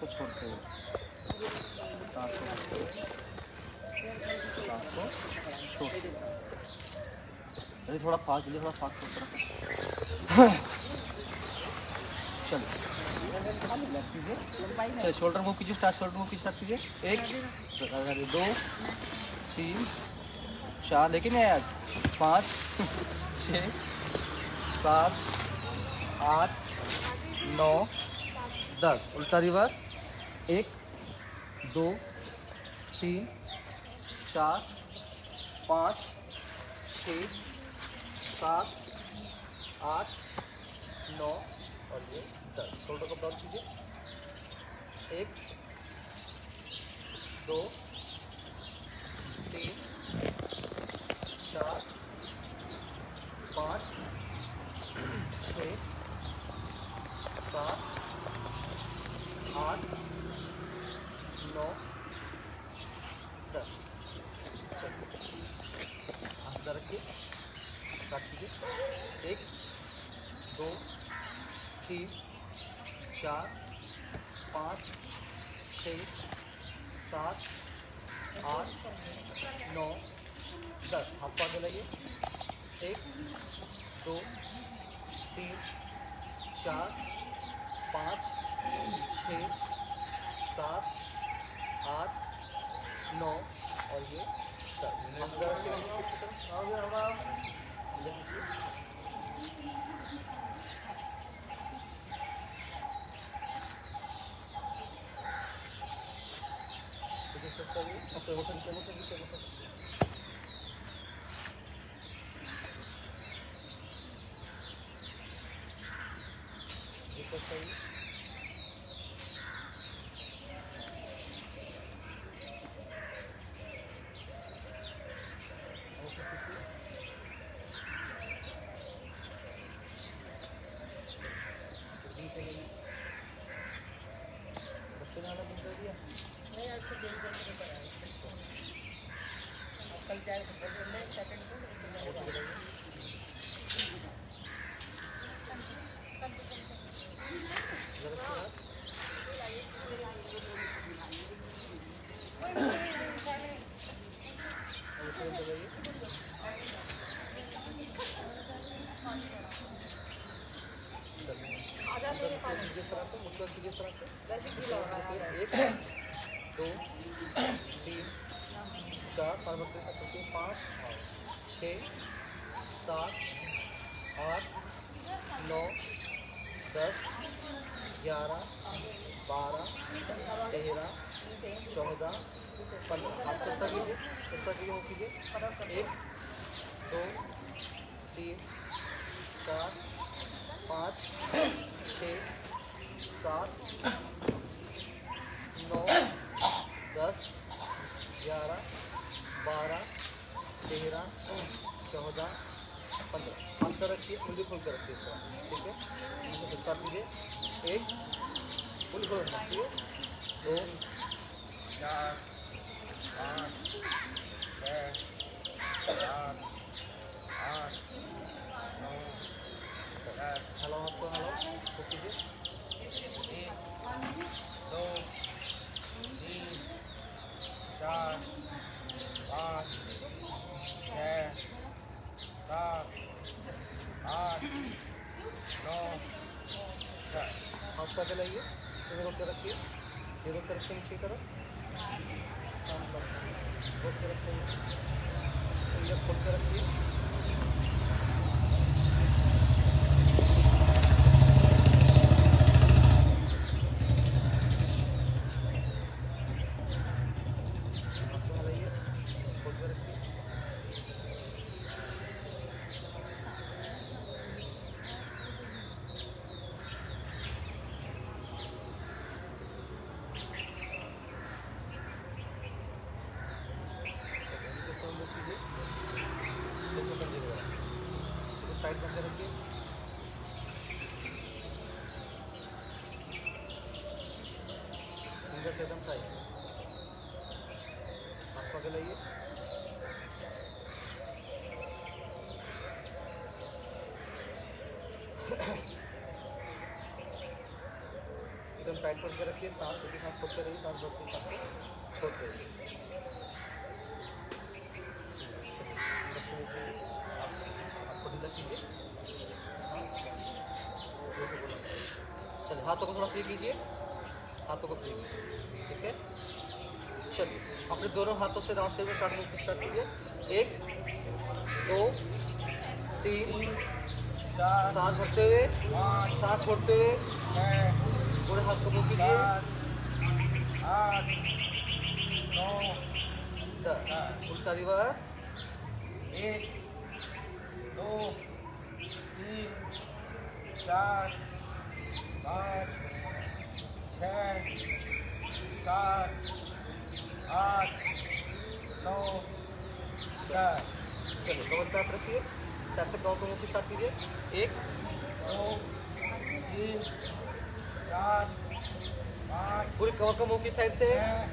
को छोड़ते हुए, सांस को छोड़ते हुए, सांस को छोड़ते हुए। जल्दी थोड़ा फास्ट, जल्दी थोड़ा फास्ट करते रखो। चलिए चलिए, शोल्डर मूव कीजिए, स्टार्ट, शोल्डर मूव कीजिए, स्टार्ट कीजिए। 1 2 3 4, लेकिन यार 5 6 7 8 9 10, उल्टा रिवर्स। 1 2 3 4 5 6 7 8 9 और ये 10। शोल्डर को ब्राउन कीजिए। 1 2 3 4 5 6 7 8 9 10। आस्था रखिए, स्टार्ट कीजिए। 1 2 3 4 5 6 7 8 9 10। आपको आगे लगे। 1 2 3 4 5 6 7 8 9 और ये 10। एकदम साइड हाथ पकड़ लाइए। एकदम टाइट नेक खोल के रखिए, सांस लेके सांस खोलते रहिए, सांस भरते सांस छोड़ते रहिए। आपको ढीला कीजिए, चलिए हाथों को थोड़ा फ्री कीजिए, हाथों को फ्री कीजिए, ठीक है। चलिए अपने दोनों हाथों से राउंड शेप में स्टार्ट कीजिए। 1 2 3 4 सांस भरते हुए 5 सांस छोड़ते हुए 6 पूरे हाथ को मूव कीजिए। 7 8 9 10 उल्टा रिवर्स। 1 2 3 4 5 6 7 8 9 10 चलिए कमर पे हाथ रखिए, साइड से काउंट मूव स्टार्ट कीजिए। 1 2 3 4 5 पूरी कमर का मूव की साइड से। 6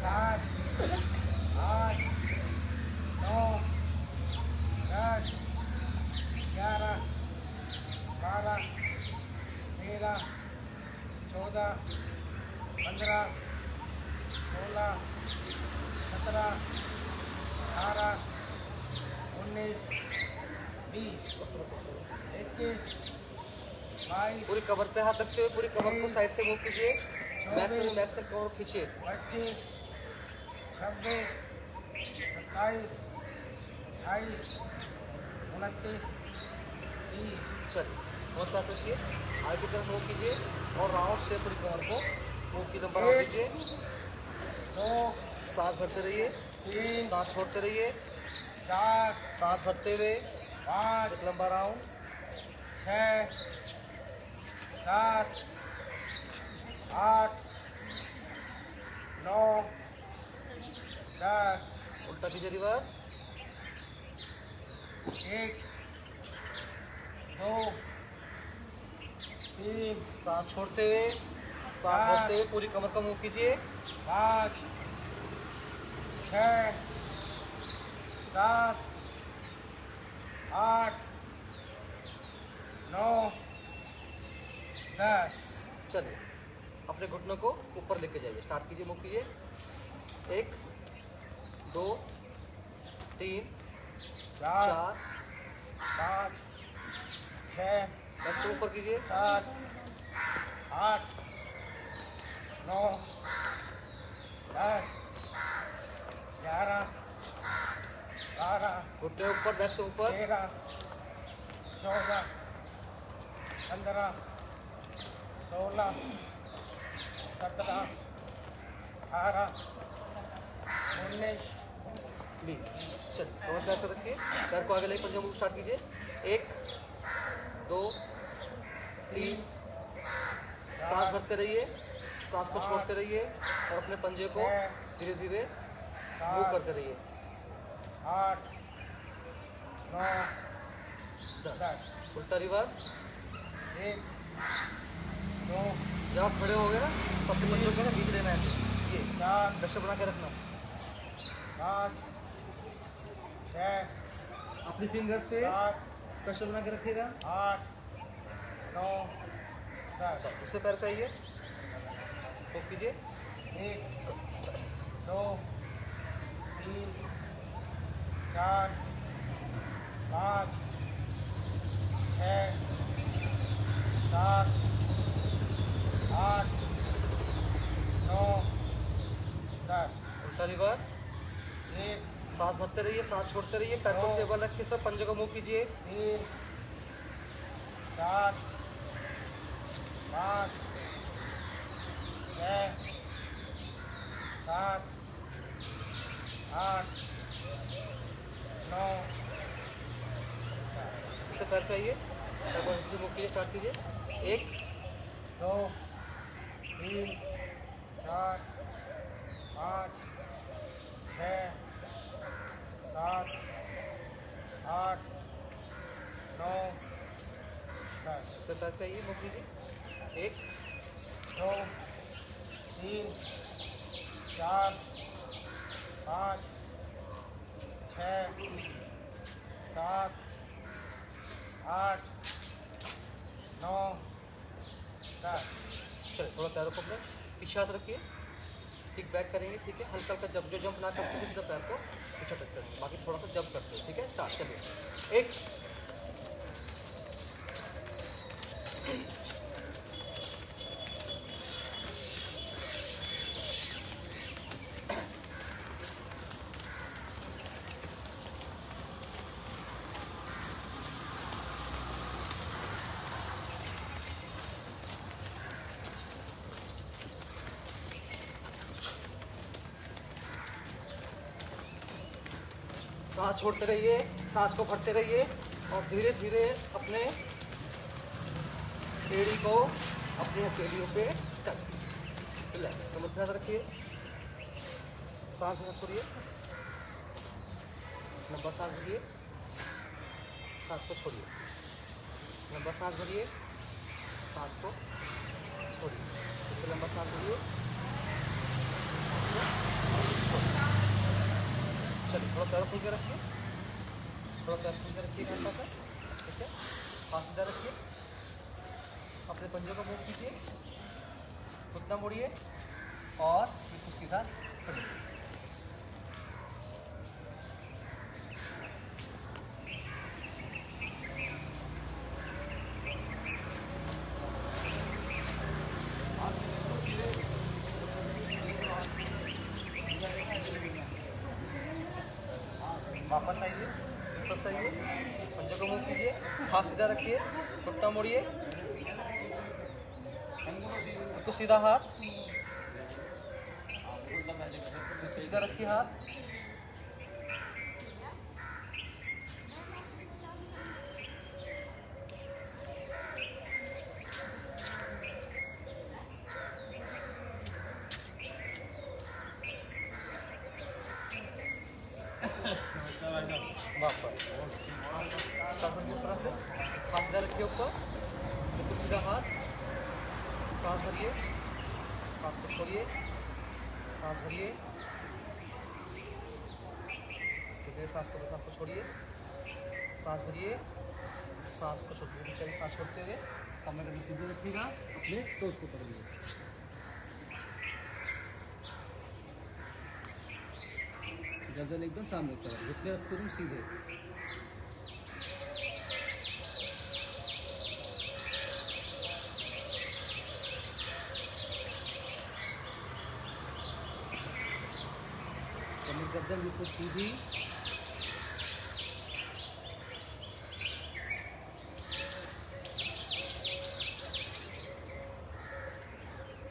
7 8 9 10 11 12 13 14 15 16 17 18 19 20 21 22 पूरी कमर पे हाथ रखते हुए पूरी कमर को साइड से मूव कीजिए। चौबीस, बैक से कमर खींचिए। 25 26 27 28 29 30 चलिए कमर पे हाथ रखिए, आगे की तरफ मूव कीजिए और राउंड से पूरी कमर को मूव की तरफ बढ़ा एक, दीजिए। 2 सांस भरते रहिए, 3 सांस छोड़ते रहिए, 4 सांस भरते हुए 5 एक लंबा राउंड। 6 7 8 9 10 उल्टा कीजिए रिवर्स। 1 2 3 सांस छोड़ते हुए सांस भरते हुए पूरी कमर का मूव कीजिए। 5 6 7 8 9 10 चलिए अपने घुटनों को ऊपर लेके जाइए, स्टार्ट कीजिए, मूव कीजिए। 1 2 3 4 4 5 6 बैक से ऊपर कीजिए। 7 8 9 10 11 12 घुटने ऊपर, बैक से ऊपर। 13 14 15 16 17 18 19 20। चलिए कमर पैर पर रखिए, पैर को आगे लेके पंजा मूव स्टार्ट कीजिए। 1 2 3 सांस भरते रहिए, सांस को छोड़ते रहिए और अपने पंजे को धीरे धीरे मूव करते रहिए। 8 9 10 10 उल्टा रिवर्स। 1 2 जब आप खड़े हो गए ना तो अपने पंजों को ना बीच लेना है ऐसे, ये 4 प्रेशर बना के रखना। 5 6 अपनी फिंगर्स पे 7 प्रेशर बना के रखिएगा। 8 9 10 इससे पैर पे आइए, मूव कीजिए। 1 2 3 4 5 6 7 8 9 10 उल्टा रिवर्स। 1 सांस भरते रहिए, सांस छोड़ते रहिए, पैर को टेबल रख के सब पंजे को मूव कीजिए। 3 4 5 6 7 8 9 इससे पैर पे आइए, पैर को नीचे मूव कीजिए, स्टार्ट कीजिए। 1 2 3 4 5 6 7 8 9 10 इससे पैर पे आइए, मूव कीजिए। 1 2 3 4 5 6 7 8 9 10 चलिए थोड़ा पैरों को अपने पीछे हाथ रखिए, ठीक बैक करेंगे, ठीक है। हल्का हल्का जब जो जंप ना कर सके सीधा पैर को पीछे टच करेंगे, बाकी थोड़ा सा जंप करते हैं, ठीक है। स्टार्ट चलिए, एक, सांस छोड़ते रहिए, सांस को भरते रहिए और धीरे धीरे अपने एड़ी को अपनी हथेलियों पे टच कीजिए। रिलैक्स, कमर ध्यान रखिए, सांस न छोड़िए, लंबा सांस भरिए, सांस को छोड़िए, लंबा सांस भरिए, सांस को छोड़िए, इससे लंबा सांस भरिए, चलिए थोड़ा पैर खुल के रखिए, थोड़ा पैर खुल के रखिए घंटा सा, ठीक है। हाथ सीधा रखिए, अपने पंजों का मूव कीजिए, घुटना मोड़िए और बिल्कुल सीधा करिए। वापस आइए, इस तरफ से आइए, पंजों को मूव कीजिए, हाथ सीधा रखिए, घुटना मोड़िए, बिल्कुल सीधा हाथ, बिल्कुल सीधा रखिए हाथ, वापस इस तरह से हाथ सीधा रखिए ऊपर, बिल्कुल सीधा हाथ, सांस भरिए, सांस को छोड़िए, सांस भरिए, ठीक है। सांस को छोड़िए, सांस भरिए, सांस को छोड़ते चाहिए, सांस छोड़ते हुए कमर गर्दन सीधे रखिएगा, अपने टोस को पकड़िए, गर्दन एकदम सामने की तरफ, घुटने रखते हुए सीधे। कमर गर्दन बिल्कुल सीधी,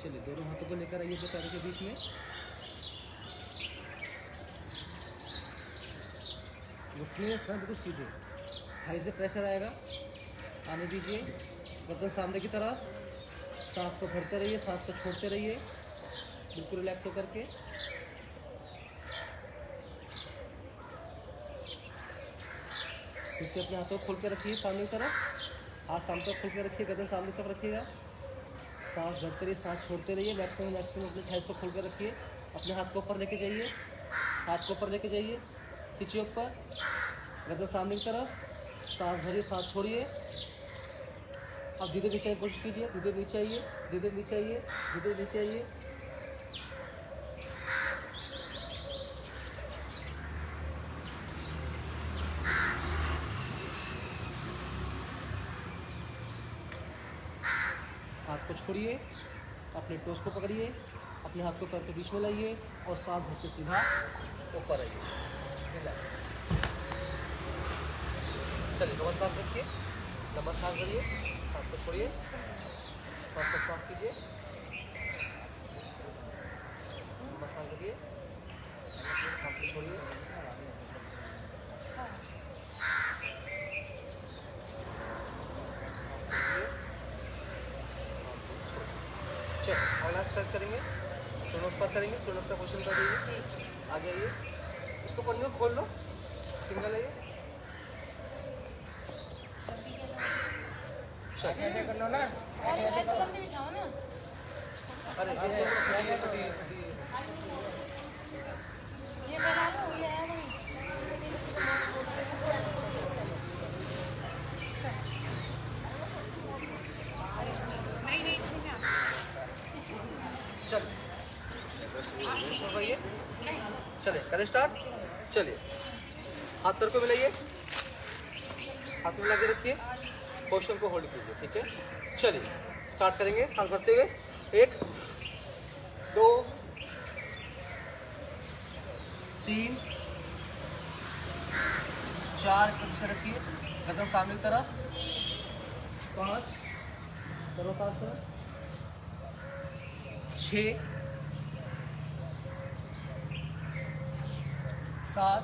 चलिए दोनों हाथों को लेकर आइए अपने पैरों के बीच में, घुटने रखना बिल्कुल सीधे, थाई से प्रेशर आएगा, आने दीजिए, गर्दन सामने की तरफ, सांस को भरते रहिए, सांस को छोड़ते रहिए, बिल्कुल रिलैक्स होकर के। फिर से अपने हाथों को खोल के रखिए सामने की तरफ, हाथ सामने तक खोल के रखिए, गर्दन सामने तक रखिएगा, सांस भरते रहिए, सांस छोड़ते रहिए, मैक्सिमम अपने थाइस को खोल के रखिए, अपने हाथ को ऊपर लेके जाइए, हाथ को ऊपर लेके जाइए, खींचिए ऊपर, गर्दन सामने की तरफ, सांस भरिए, सांस छोड़िए, अब धीरे नीचे की कोशिश कीजिए, धीरे नीचे आइए, धीरे नीचे आइए, धीरे नीचे आइए, हाथ को छोड़िए, अपने टोस को पकड़िए, अपने हाथ को पैर के बीच में लाइए और सांस भरते सीधा ऊपर आइए, रिलैक्स। चलिए लंबा सांस रखिए, लंबा सांस भरिए, सांस को छोड़िए, सांस को सांस कीजिए, लंबा सांस भरिए, सांस को छोड़िए, अगला स्ट्रेच करेंगे, सूर्य नमस्कार करेंगे, सूर्य नमस्कार पोजिशन कर दीजिए, आगे आइए, इसको पढ़िए, खोल लो, सिंगल आइए, ऐसे कर लो ना, ऐसे बिछाओ ना। अरे ये बना लो, ये है वही। नहीं नहीं, चल भाई चले करें स्टार्ट। चलिए हाथ पैर को मिलाइए, हाथ में लगे रखिए, पोस्चर को होल्ड कीजिए। ठीक है, चलिए स्टार्ट करेंगे। हाथ भरते हुए 1 2 3 4 पीछे रखिए, कदम सामने की तरफ, 5 सर्वतासन, 6 7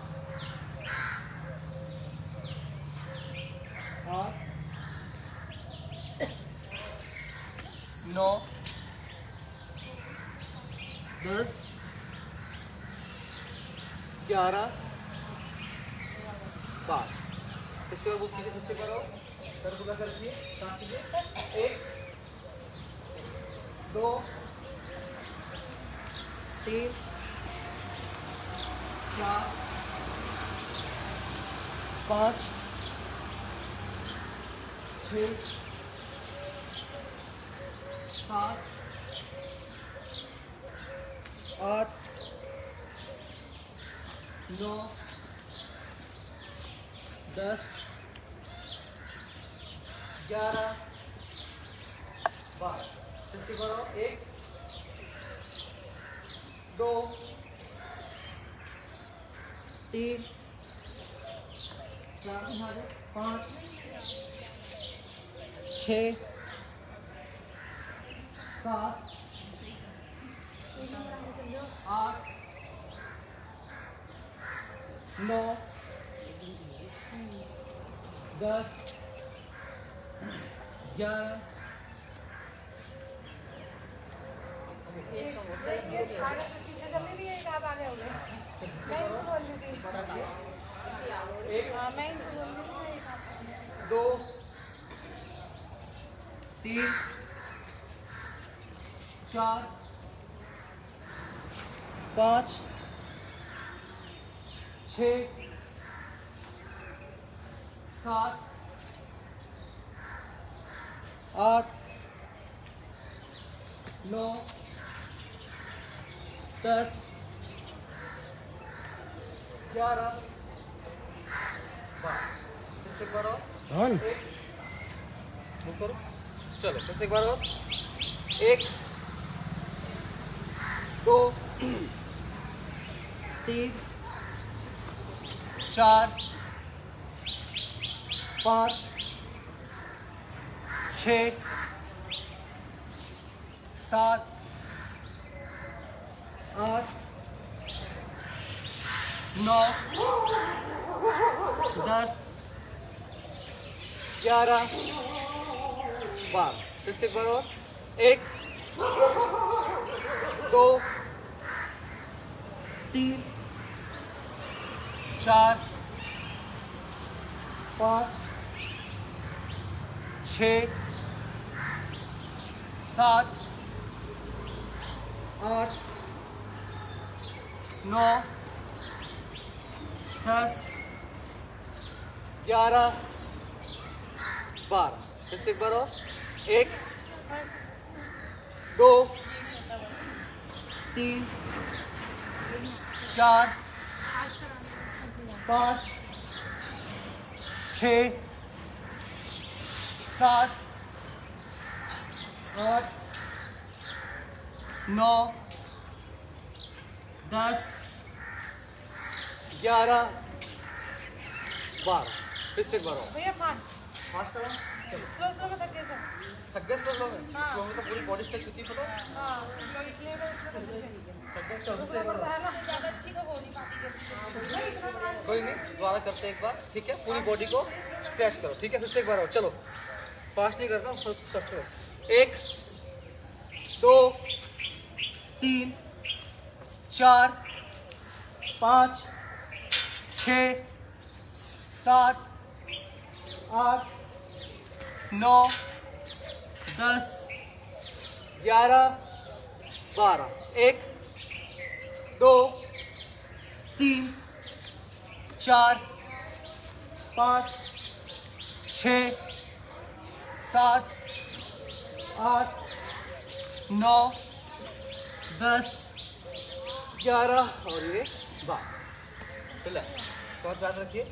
8 9 10 11 12। इसके बाद कीजिए, फिर से करो, सर खुला कर दीजिए, स्टार्ट कीजिए। 1 2 3 4 5 6 7 8 9 10 11 12। फिफ्टी करो, 1 2 3 4 5 6 7 8 9 10 11 पीछे चलने भी एक आप आगे हो गए। मैं इनको बोल रही थी। हाँ मैं इनको बोल रही थी। 2 3 4 5 6 7 8 9 10 11 12। इससे करो, ऑन बुक करो, चलो फिर से एक बार और, 1 2 3 4 5 6 7 8 9 10 11 12। फिर से एक बार और, 1 2 3 4 5 6 7 8 9 10 11 12। फिर से एक बार और, 1 2 3 4 5 6 7 8 9 10 11 12। फिर से एक बार और, भैया फास्ट फास्ट करो, चलो स्लो स्लो में धक्के से। थक गए सब लोग, हाँ। तो हमें तो पूरी बॉडी स्ट्रेच होती है, पता है? हाँ तो इसलिए तो उसमें धक्के से थक गए, चलो फिर से रुकना एक बार पड़ता और। है ना, ज़्यादा अच्छी तो हो नहीं पाती जब नहीं इतना बड़ा कोई नहीं, दोबारा करते हैं एक बार, ठीक है? पूरी बॉडी को स्ट्रेच करो, ठीक है? फिर से एक बार और, चलो फास्ट नहीं करना, स्ट्रेच करो। 1 2 3 4 5 6 7 8 9 10 11 12। 1 2 3 4 5 6 7 8 9 10, 11 और ये 12। रिलैक्स। बहुत याद रखिए,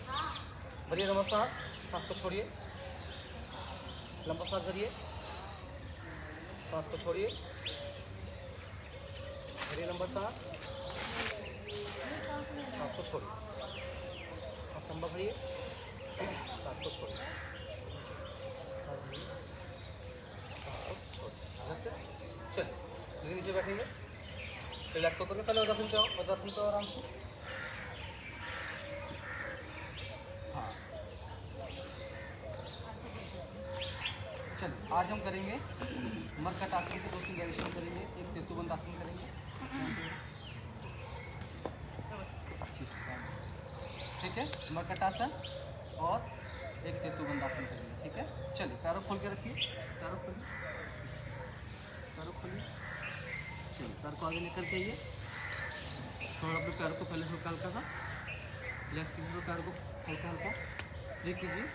भरिए लंबा सांस, सांस को छोड़िए, लंबा सांस भरिए, सांस को छोड़िए, भरिए लंबा सांस, सांस को छोड़िए, सांस लंबा भरिए, सांस को छोड़िए, सांस भरिए, सांस को छोड़िए। चलिए धीरे नीचे बैठेंगे, रिलैक्स होकर के पहले वज्रासन पे आओ, वज्रासन पे आराम से। हाँ चलिए आज हम करेंगे मरकट आसन के 2-3 वेरिएशन करेंगे। एक सेतुबंध आसन करेंगे, ठीक है, मरकट आसन और एक सेतुबंध आसन करेंगे, ठीक है। चलिए पैरों खोल के रखिए, पैरों खोलिए, पैरों खोलिए। चलिए पैर को आगे लेकर के आइए, थोड़ा अपने पैर को पहले हल्का हल्का सा रिलैक्स कीजिए, पैर को हल्का हल्का फ्री कीजिए।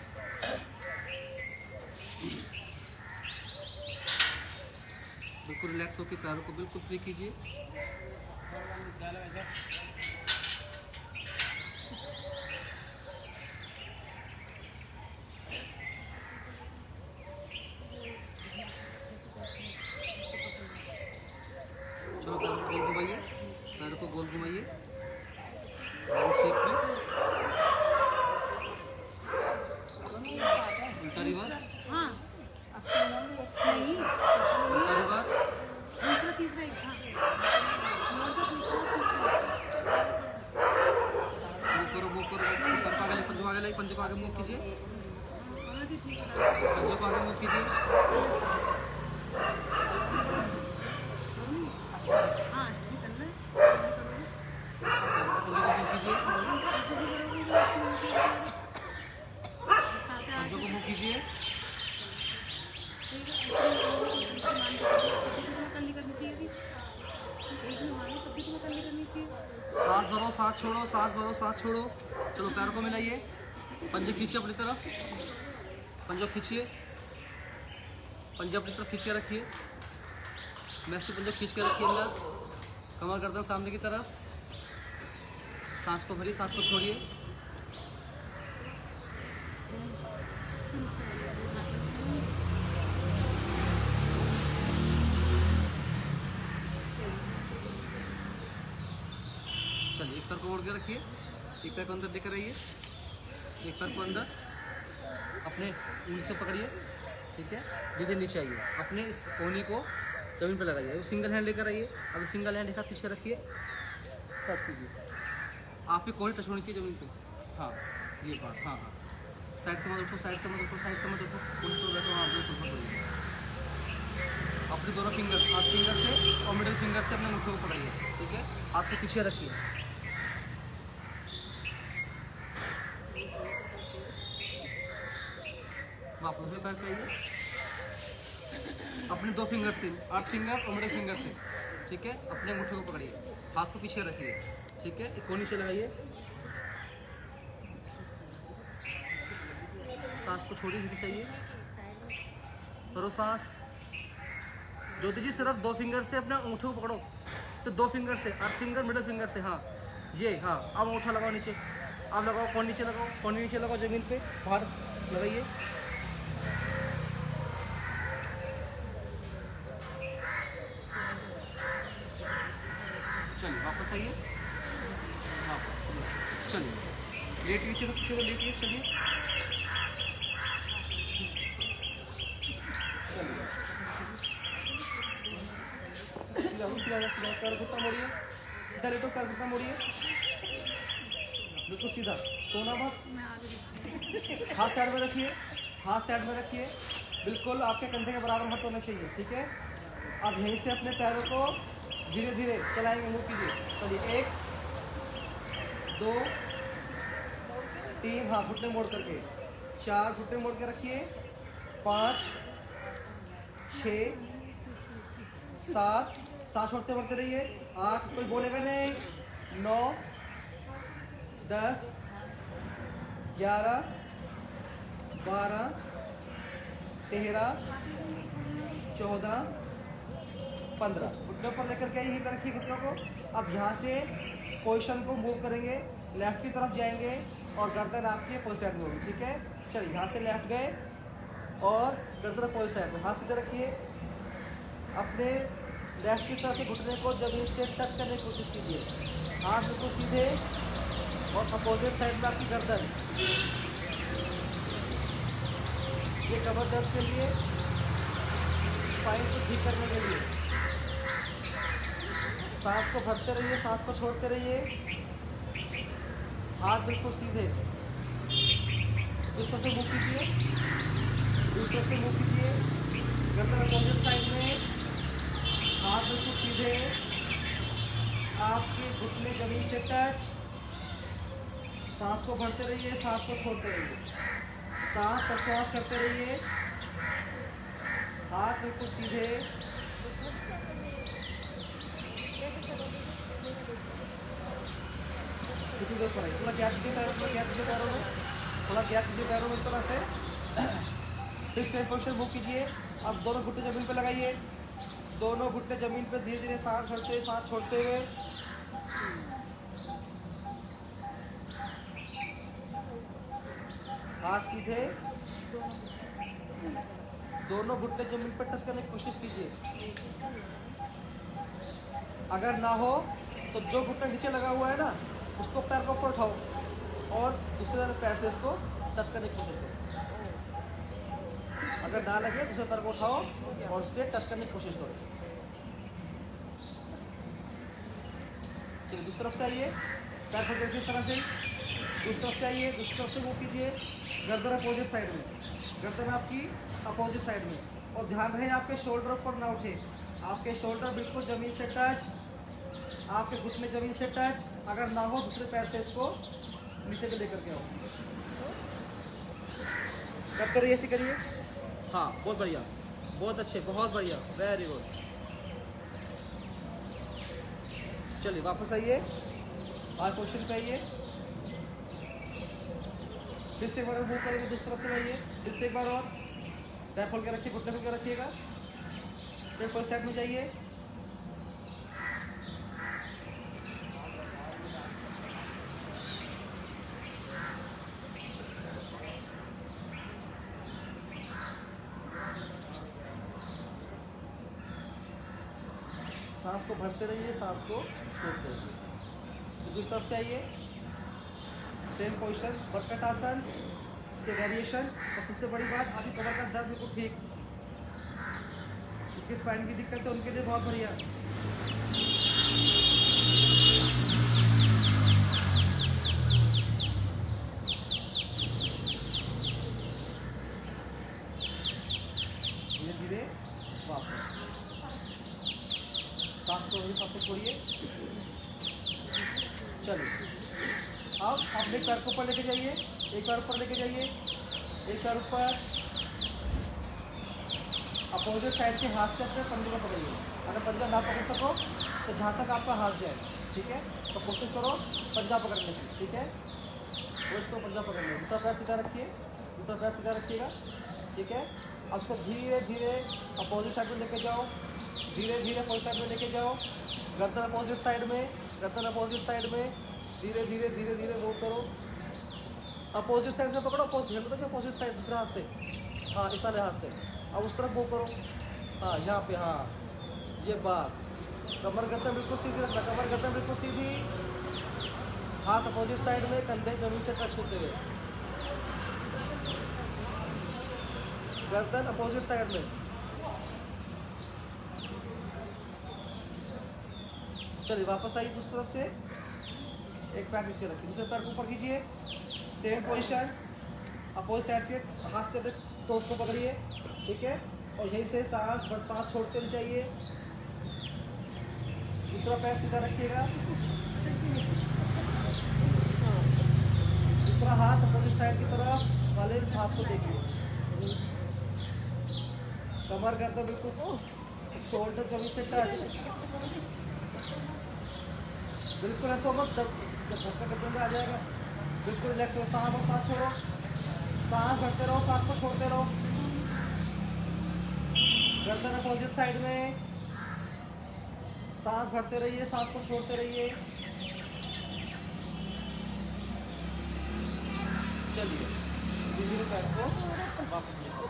बिल्कुल रिलैक्स होकर पैरों को बिल्कुल फ्री कीजिए। चलो पैरों को गोल घुमाइए, पैरों को गोल घुमाइए राउंड शेप में। उल्टा रिवर्स, हाँ नहीं उल्टा रिवर्स, दूसरा तीसरा एक हाँ वो करो वो करो, ऊपर को आगे ले, पंजों को आगे ले, पंजों को आगे मूव कीजिए, पंजों को आगे मूव कीजिए। हाँ अष्टमी करना है पंजों को मूव कीजिए, पंजों को मूव कीजिए। करनी चाहिए थी, एक में मानो तब भी तुम्हें करनी चाहिए। सांस भरो, सांस छोड़ो, सांस भरो, सांस छोड़ो। चलो पैरों को मिलाइए, पंजे खींचिए अपनी तरफ, पंजों खींचिए, पंजे अपनी तरफ खींच के रखिए, मैक्सी पंजे खींच के रखिए अंदर, कमर गर्दन सामने की तरफ। सांस को भरिए, सांस को छोड़िए। चलिए एक पैर को मोड़ के रखिए, एक पैर को अंदर लेकर आइए, एक पैर को अंदर अपने उंगली से पकड़िए, ठीक है, धीरे नीचे आइए, अपने इस कोहनी को जमीन पर लगाइए। सिंगल हैंड लेकर आइए, अब सिंगल हैंड एक हाथ पीछे रखिए, टच कीजिए, आपकी कोहनी टच होनी चाहिए जमीन पे। हाँ ये बात, हाँ हाँ, साइड से मत उठो, साइड से मत उठो, साइड से मत उठो, कोहनी तो बैठो, हाँ बिल्कुल मत उठिए। अपने दोनों फिंगर, हाथ फिंगर से और मिडिल फिंगर से अपने मुट्ठों को पकड़िए, ठीक है, हाथ को पीछे रखिए। वापस में पैर पे आइए, अपने 2 फिंगर से, 8 फिंगर और मिडिल फिंगर से, ठीक है, अपने मुट्ठों को पकड़िए, हाथ को पीछे रखिए, ठीक है, एक कोहनी से लगाइए, सांस को छोड़िए, धीरे चाहिए, करो सांस। ज्योति जी सिर्फ 2 फिंगर से अपने अंगूठे को पकड़ो, सिर्फ 2 फिंगर से, 8 फिंगर मिडिल फिंगर से, हाँ ये, हाँ अब अंगूठा लगाओ नीचे, आप लगाओ, कोहनी नीचे लगाओ, कोहनी नीचे लगाओ जमीन पे, बाहर लगाइए। चलिए वापस आइए, वापस, चलिए लेट नीचे तो पीछे को लेट लीजिए, चलिए सीधा कर घुटना मोड़िए, सीधा लेटो, कर घुटना मोड़िए, बिल्कुल सीधा, सोना मत, हाथ साइड में रखिए, हाथ साइड में रखिए, बिल्कुल आपके कंधे के बराबर हाथ होना चाहिए, ठीक है। अब यहीं से अपने पैरों को धीरे धीरे चलाएंगे, मूव कीजिए, चलिए 1 2 3, हाँ घुटने मोड़ करके, 4 घुटने मोड़ के रखिए, 5 6 7, सांस छोड़ते बढ़ते रहिए, 8, कोई बोलेगा नहीं, 9 10 11 12 13 14 15, घुटनों पर लेकर के यहीं पर रखिए घुटनों को। अब यहाँ से पोजीशन को मूव करेंगे, लेफ्ट की तरफ जाएंगे और गर्दन आपकी पोजिशन साइड में होगी, ठीक है। चलिए यहाँ से लेफ्ट गए और गर्दन पोजिशन साइड में, हाथ सीधे रखिए। अपने लेफ्ट की तरफ के घुटने को जमीन से टच करने की कोशिश कीजिए, हाथ बिल्कुल सीधे और अपोजिट साइड में आपकी गर्दन। ये कमर दर्द के लिए, स्पाइन को ठीक करने के लिए। सांस को भरते रहिए, सांस को छोड़ते रहिए, हाथ बिल्कुल सीधे। इस तरह से मूव कीजिए, इस तरह से मूव कीजिए। गर्दन अपोजिट साइड में, हाथ बिल्कुल सीधे, आपके घुटने जमीन से टच। सांस को भरते रहिए, सांस को छोड़ते रहिए, सांस प्रश्वास करते रहिए, हाथ बिल्कुल सीधे। किसी के ऊपर थोड़ा गैप दीजिए पैरों में, गैप दीजिए पैरों में, थोड़ा गैप दीजिए पैरों में इस तरह से। फिर सेम पोजीशन मूव कीजिए। अब दोनों घुटने जमीन पे लगाइए, दोनों घुटने जमीन पे धीरे धीरे सांस भरते हुए, सांस छोड़ते हुए। हाथ सीधे, दोनों घुटने जमीन पर टच करने की कोशिश कीजिए। अगर ना हो तो जो घुटना नीचे लगा हुआ है ना, उसको पैर को ऊपर उठाओ और दूसरे वाले पैर से इसको टच करने की कोशिश करो। अगर ना लगे दूसरे पैर को उठाओ और उससे टच करने की कोशिश करो। चलिए दूसरी तरफ से आइए, पैर को इस तरह से, दूसरी तरफ से आइए, दूसरी तरफ से मूव कीजिए। गर्दन अपोजिट साइड में, गर्दन आपकी अपोजिट साइड में, और ध्यान रहे आपके शोल्डर ऊपर ना उठे, आपके शोल्डर बिल्कुल जमीन से टच, आपके घुटने जमीन से टच। अगर ना हो दूसरे पैर से इसको नीचे से लेकर के आओ। करते रहिए, ऐसे करिए। हाँ बहुत बढ़िया, बहुत अच्छे, बहुत बढ़िया, वेरी गुड। चलिए वापस आइए, आज पोजिशन पे आइए। फिर से एक बार मूव करेंगे, दूसरी तरफ से आइए, फिर से एक बार और। पैर खोल के रखिए, घुटने खोल के रखिएगा। फिर कोई साइड में जाइए। सांस को भरते रहिए, सांस को छोड़ते रहिए। तो दूसरी तरफ से आइए, सेम पोजीशन, बरकट आसन के वेरिएशन। और सबसे बड़ी बात, आपकी कमर का दर्द बिल्कुल ठीक, जिसकी स्पाइन की दिक्कत है उनके लिए बहुत बढ़िया। धीरे धीरे वापस, सांस को सांस छोड़िए। चलिए अब अपने पैर को ऊपर लेके जाइए, एक पैर ऊपर लेके जाइए, एक पैर ऊपर। अपोजिट साइड के हाथ से अपने पंजे को पकड़िए। अगर पंजा ना पकड़ सको तो जहाँ तक आपका हाथ जाए, ठीक है। तो कोशिश करो पंजा पकड़ने की, ठीक है। कोशिश करो पंजा पकड़ने की। दूसरा पैर सीधा रखिए, दूसरा पैर सीधा रखिएगा, ठीक है। अब उसको धीरे धीरे अपोजिट साइड में लेके जाओ, धीरे धीरे अपोजिट साइड में लेके जाओ। गर्दन अपोजिट साइड में, गर्दन अपोजिट साइड में, धीरे धीरे धीरे धीरे मूव करो। अपोजिट साइड से पकड़ो, अपोजिट साइड दूसरे हाथ से, हाँ इस वाले हाथ से। अब उस तरफ मूव करो, हाँ यहाँ पे, हाँ ये बात। कमर गर्दन बिल्कुल सीधी रखना, कमर गर्दन बिल्कुल सीधी, हाथ अपोजिट साइड में, कंधे जमीन से टच होते हुए। गर्दन अपोजिट साइड में। चलिए वापस आइए दूसरी तरफ से, एक पैर नीचे रखिए, दूसरे पैर को ऊपर कीजिए। सेम पोजीशन, अपोजिट साइड के हाथ से टोस को पकड़िए, ठीक है। और यहीं से सांस छोड़ते हुए चाहिए। दूसरा पैर सीधा रखिएगा, दूसरा हाथ अपोजिट साइड की तरफ वाले हाथ को देखिए। कमर गर्दन बिल्कुल, शोल्डर जमीन से टच, बिल्कुल ऐसा मत, जब धक्का गर्दन में आ जाएगा बिल्कुल रिलैक्स हो। सांस और सांस छोड़ो, सांस भरते रहो, सांस को छोड़ते रहो। गर्दन अपोजिट साइड में, सांस भरते रहिए, सांस को छोड़ते रहिए। चलिए धीरे पैर को वापस लेकर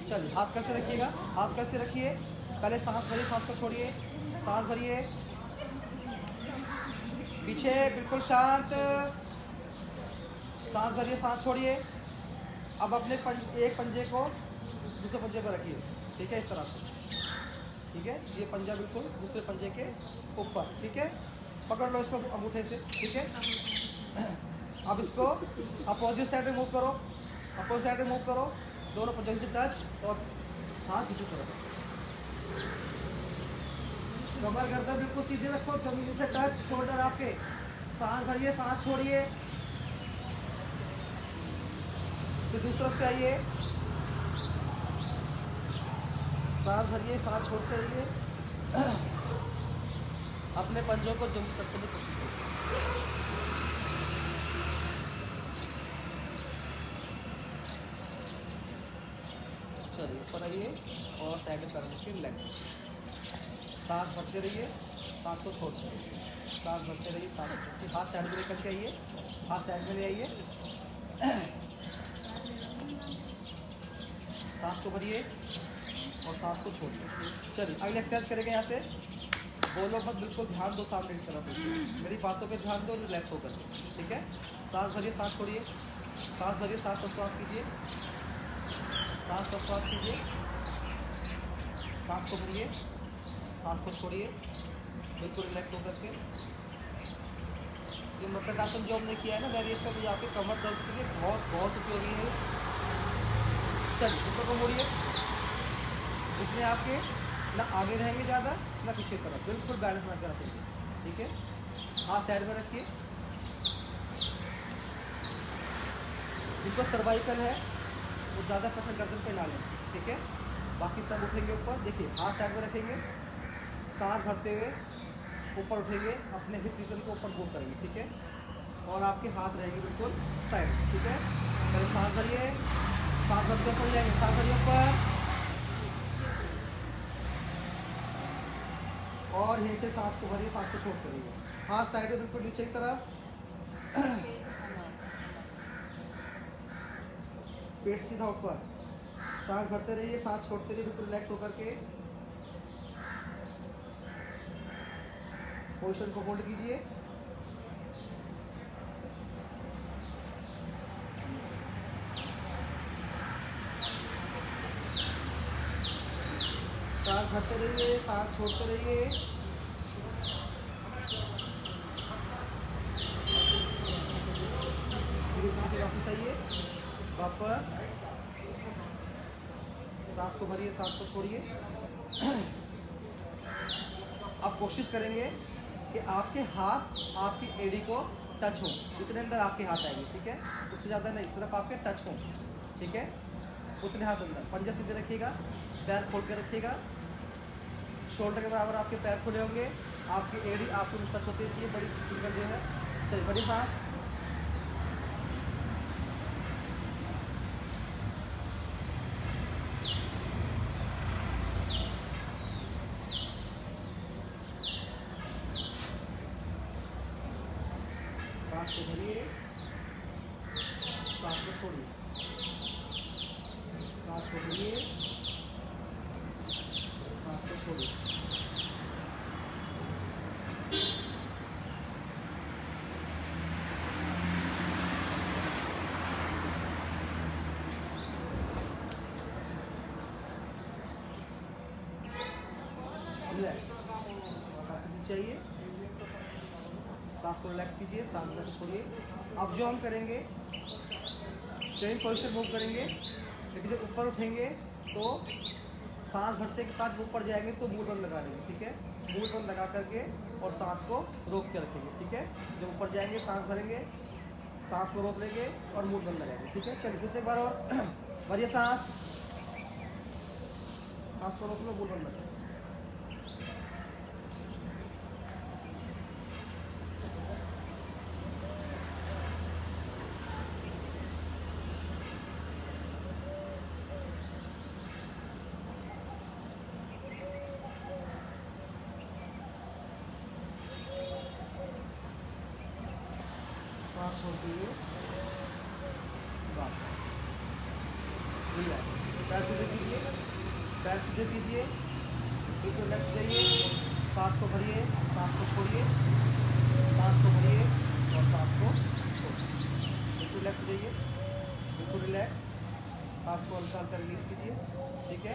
चलिए। हाथ कैसे रखिएगा, हाथ कैसे रखिए, पहले सांस भरिए, सांस को छोड़िए, सांस भरिए, पीछे बिल्कुल शांत, सांस भरिए, सांस छोड़िए। अब अपने एक पंजे को दूसरे पंजे पर रखिए, ठीक है, इस तरह से, ठीक है। ये पंजा बिल्कुल दूसरे पंजे के ऊपर, ठीक है। पकड़ लो इसको अंगूठे से, ठीक है। अब इसको अपोजिट साइड में मूव करो, अपोजिट साइड में मूव करो, दोनों पंजों से टच और हाथ पीछे करो। कमर गर्दन बिल्कुल सीधे रखो, जमीन से टच, शोल्डर आपके। सांस भरिए, सांस छोड़िए, फिर दूसरी तरफ से आइए, सांस भरिए, सांस छोड़ते रहिए। अपने पंजों को जमीन से टच करने की कोशिश करिए। चलिए ऊपर आइए और साइड में पैर रखिए, रिलैक्स रखिए। सांस भरते रहिए, सांस को छोड़ते रहिए, सांस भरते रहिए, सांस छोड़ते। हाथ साइड में लेकर के आइए, हाथ साइड में ले आइए, सांस को भरिए और सांस को छोड़िए। चलिए अगले एक्सरसाइज करेंगे। यहाँ से बोलो मत, बिल्कुल ध्यान दो सामने की तरफ, मेरी बातों पे ध्यान दो, रिलैक्स होकर, ठीक है। सांस भरिए, सांस छोड़िए, सांस भरिए, सांस को श्वास कीजिए, सांस को श्वास कीजिए, सांस को भरिए, सांस को छोड़िए, बिल्कुल रिलैक्स होकर के। ये मकरटासन जो हमने किया है ना वेरिएशन, जो आपके कमर दर्द के लिए बहुत बहुत उपयोगी है। चलिए ऊपर को मोड़िए, जितने आपके ना आगे रहेंगे ज़्यादा ना पीछे तरफ, बिल्कुल बैलेंस बना के रखेंगे, ठीक है। हाथ साइड में रखिए, जिनको सर्वाइकल है वो ज़्यादा प्रेशर गर्दन पे ना लें, ठीक है। बाकी सब उठेंगे ऊपर, देखिए हाथ साइड में रखेंगे, सांस भरते हुए ऊपर उठेंगे, अपने हिप रीजन को ऊपर मूव करेंगे, ठीक है। और आपके हाथ रहेंगे बिल्कुल साइड, ठीक है। पहले सांस भरिए, सांस भरते ऊपर जाएंगे, सांस भरिए ऊपर, और यहीं से सांस को भरिए, सांस को छोड़ते रहिए। हाथ साइड में बिल्कुल नीचे की तरफ, पेट सीधा ऊपर, सांस भरते रहिए, सांस छोड़ते रहिए, बिल्कुल रिलैक्स होकर के। पोजीशन को होल्ड कीजिए, सांस भरते रहिए, सांस छोड़ते रहिए। धीरे धीरे से वापस आइए, वापस सांस को भरिए, सांस को छोड़िए। अब कोशिश करेंगे कि आपके हाथ आपकी एड़ी को टच हो, जितने अंदर आपके हाथ आएंगे, ठीक है। उससे ज़्यादा नहीं, सिर्फ आपके टच हो, ठीक है, उतने हाथ अंदर। पंजा सीधे रखिएगा, पैर खोल कर रखिएगा, शोल्डर के बराबर आपके पैर खुले होंगे, आपकी एड़ी आपको टच होती चाहिए, बड़ी फिंगर जो है। चलिए बड़ी सांस, सांस को भरिए, सांस को छोड़िए, सांस को भरिए, सांस को छोड़िए। रिलैक्स, चाहिए, सांस को रिलैक्स कीजिए, सांस को छोड़िए। अब जो हम करेंगे सेम पोजीशन मूव करेंगे, लेकिन जब ऊपर उठेंगे तो सांस भरते के साथ ऊपर जाएंगे तो मुंह बंद लगा देंगे, ठीक है। मुंह बंद लगा करके और सांस को रोक के रखेंगे, ठीक है। जब ऊपर जाएंगे सांस भरेंगे, सांस को रोक लेंगे और मुंह बंद लगाएंगे, ठीक है। चलिए फिर से एक बार और भरिए सांस, सांस को रोक लो, मुंह बंद लगाए। पैर सीधे कीजिए, पैर सीधे कीजिए, बिल्कुल रिलैक्स हो जाइए। सांस को भरिए, सांस को छोड़िए, सांस को भरिए और सांस को छोड़िए। बिल्कुल रिलैक्स हो जाइए, बिल्कुल रिलैक्स। सांस को हल्का हल्का रिलीज कीजिए, ठीक है।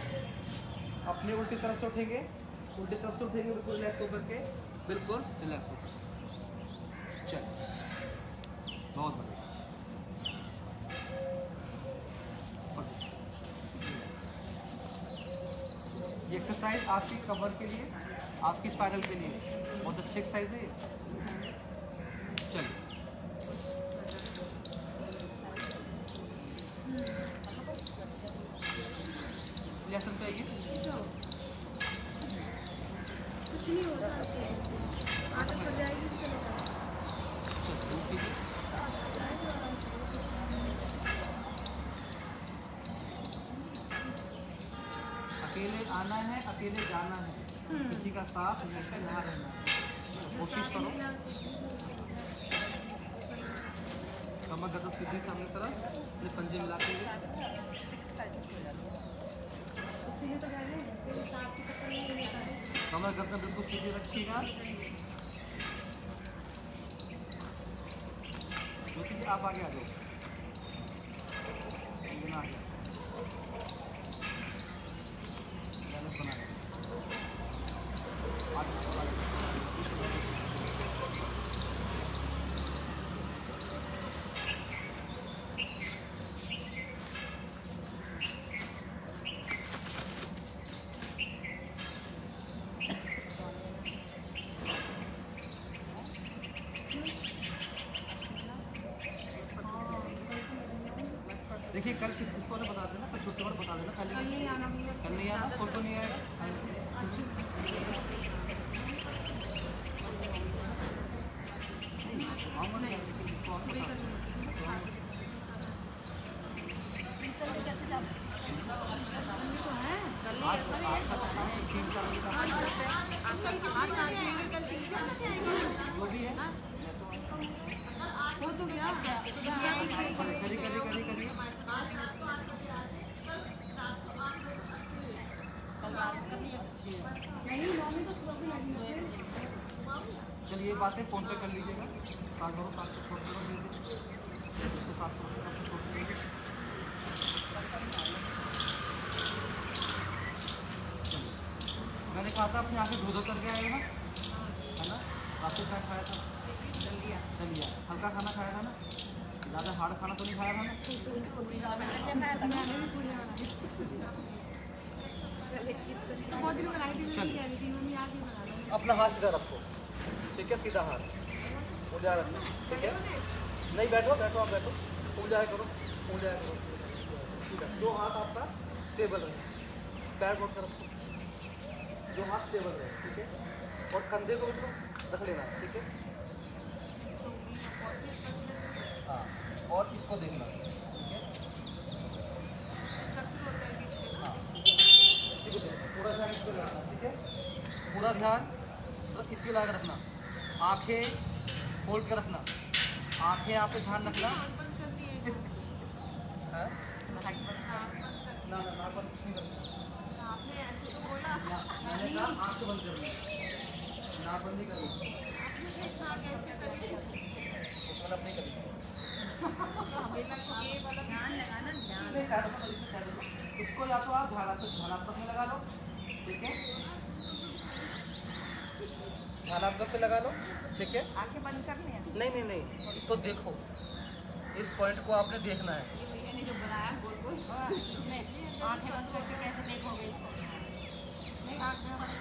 अपने उल्टी तरफ से उठेंगे, उल्टी तरफ से उठेंगे, बिल्कुल रिलैक्स होकर के, बिल्कुल रिलैक्स होकर। चल, बहुत बढ़िया। ये एक्सरसाइज आपकी कमर के लिए, आपकी स्पाइरल के लिए बहुत अच्छी एक्सरसाइज है। चलिए, लेसन पे आइए। कुछ नहीं होता, आदत पड़ जाएगी तो चलेगा। अकेले आना है, अकेले जाना है, किसी का साथ लेकर यहाँ रहना है। कोशिश करो, कमर गर्दन सीधी करने की तरफ अपने पंजे मिलाते हुए। कमर गर्दन बिल्कुल सीधी रखिएगा। ज्योति जी आप आगे आ जाओ, आ गया। देखिए कल किस किसको ने बता देना, कल छुट्टी पर बता देना। कल नहीं आना, कल नहीं आना, कल तो नहीं आएगा। जो भी है हो तो गया। करिए करिए करिए करिए। नहीं, मम्मी तो सुबह से लगी है। चलिए बातें फ़ोन पे कर लीजिएगा। सांस भरो, सांस को छोड़ दो, धीरे धीरे सांस को छोड़ दीजिए। मैंने कहा था अपनी आंखें धो धो करके आएगा ना, है ना। रास्ते में खाया था, चल लिया। हल्का खाना खाया था ना, ज़्यादा हार्ड खाना तो नहीं खाया था ना। चलिए, अपना हाथ सीधा रखो, ठीक है। सीधा हाथ ऊंचा रखना, ठीक है। नहीं बैठो, बैठो आप बैठो, ऊंचा करो, ऊंचा करो, ठीक है। जो हाथ आपका स्टेबल रहे, पैर मोड़ कर रखो, जो हाथ स्टेबल रहे, ठीक है। और कंधे को बिल्कुल रख लेना, ठीक है। हाँ, और इसको देखना, ठीक है। हाँ, ठीक है, पूरा ध्यान इसको लगाना, ठीक है। पूरा ध्यान इसको लगा रखना, आंखें खोल कर रखना, आंखें आप पे ध्यान रखना। ना नाक बंद कुछ नहीं करना, मैंने कहा आंखें बंद करनी, नाक बंद नहीं करनी, उसमें अपनी करी। इसको या तो आप ध्यानात्मक में लगा लो, ठीक है। ध्यानात्मक पे लगा लो, ठीक है। आंखें बंद करनी है। नहीं, इसको देखो, इस पॉइंट को आपने देखना है। मैंने जो बनाया गोल गोल, इसमें आंखें बंद करके कैसे देखोगे इसको? नहीं, आंखें बंद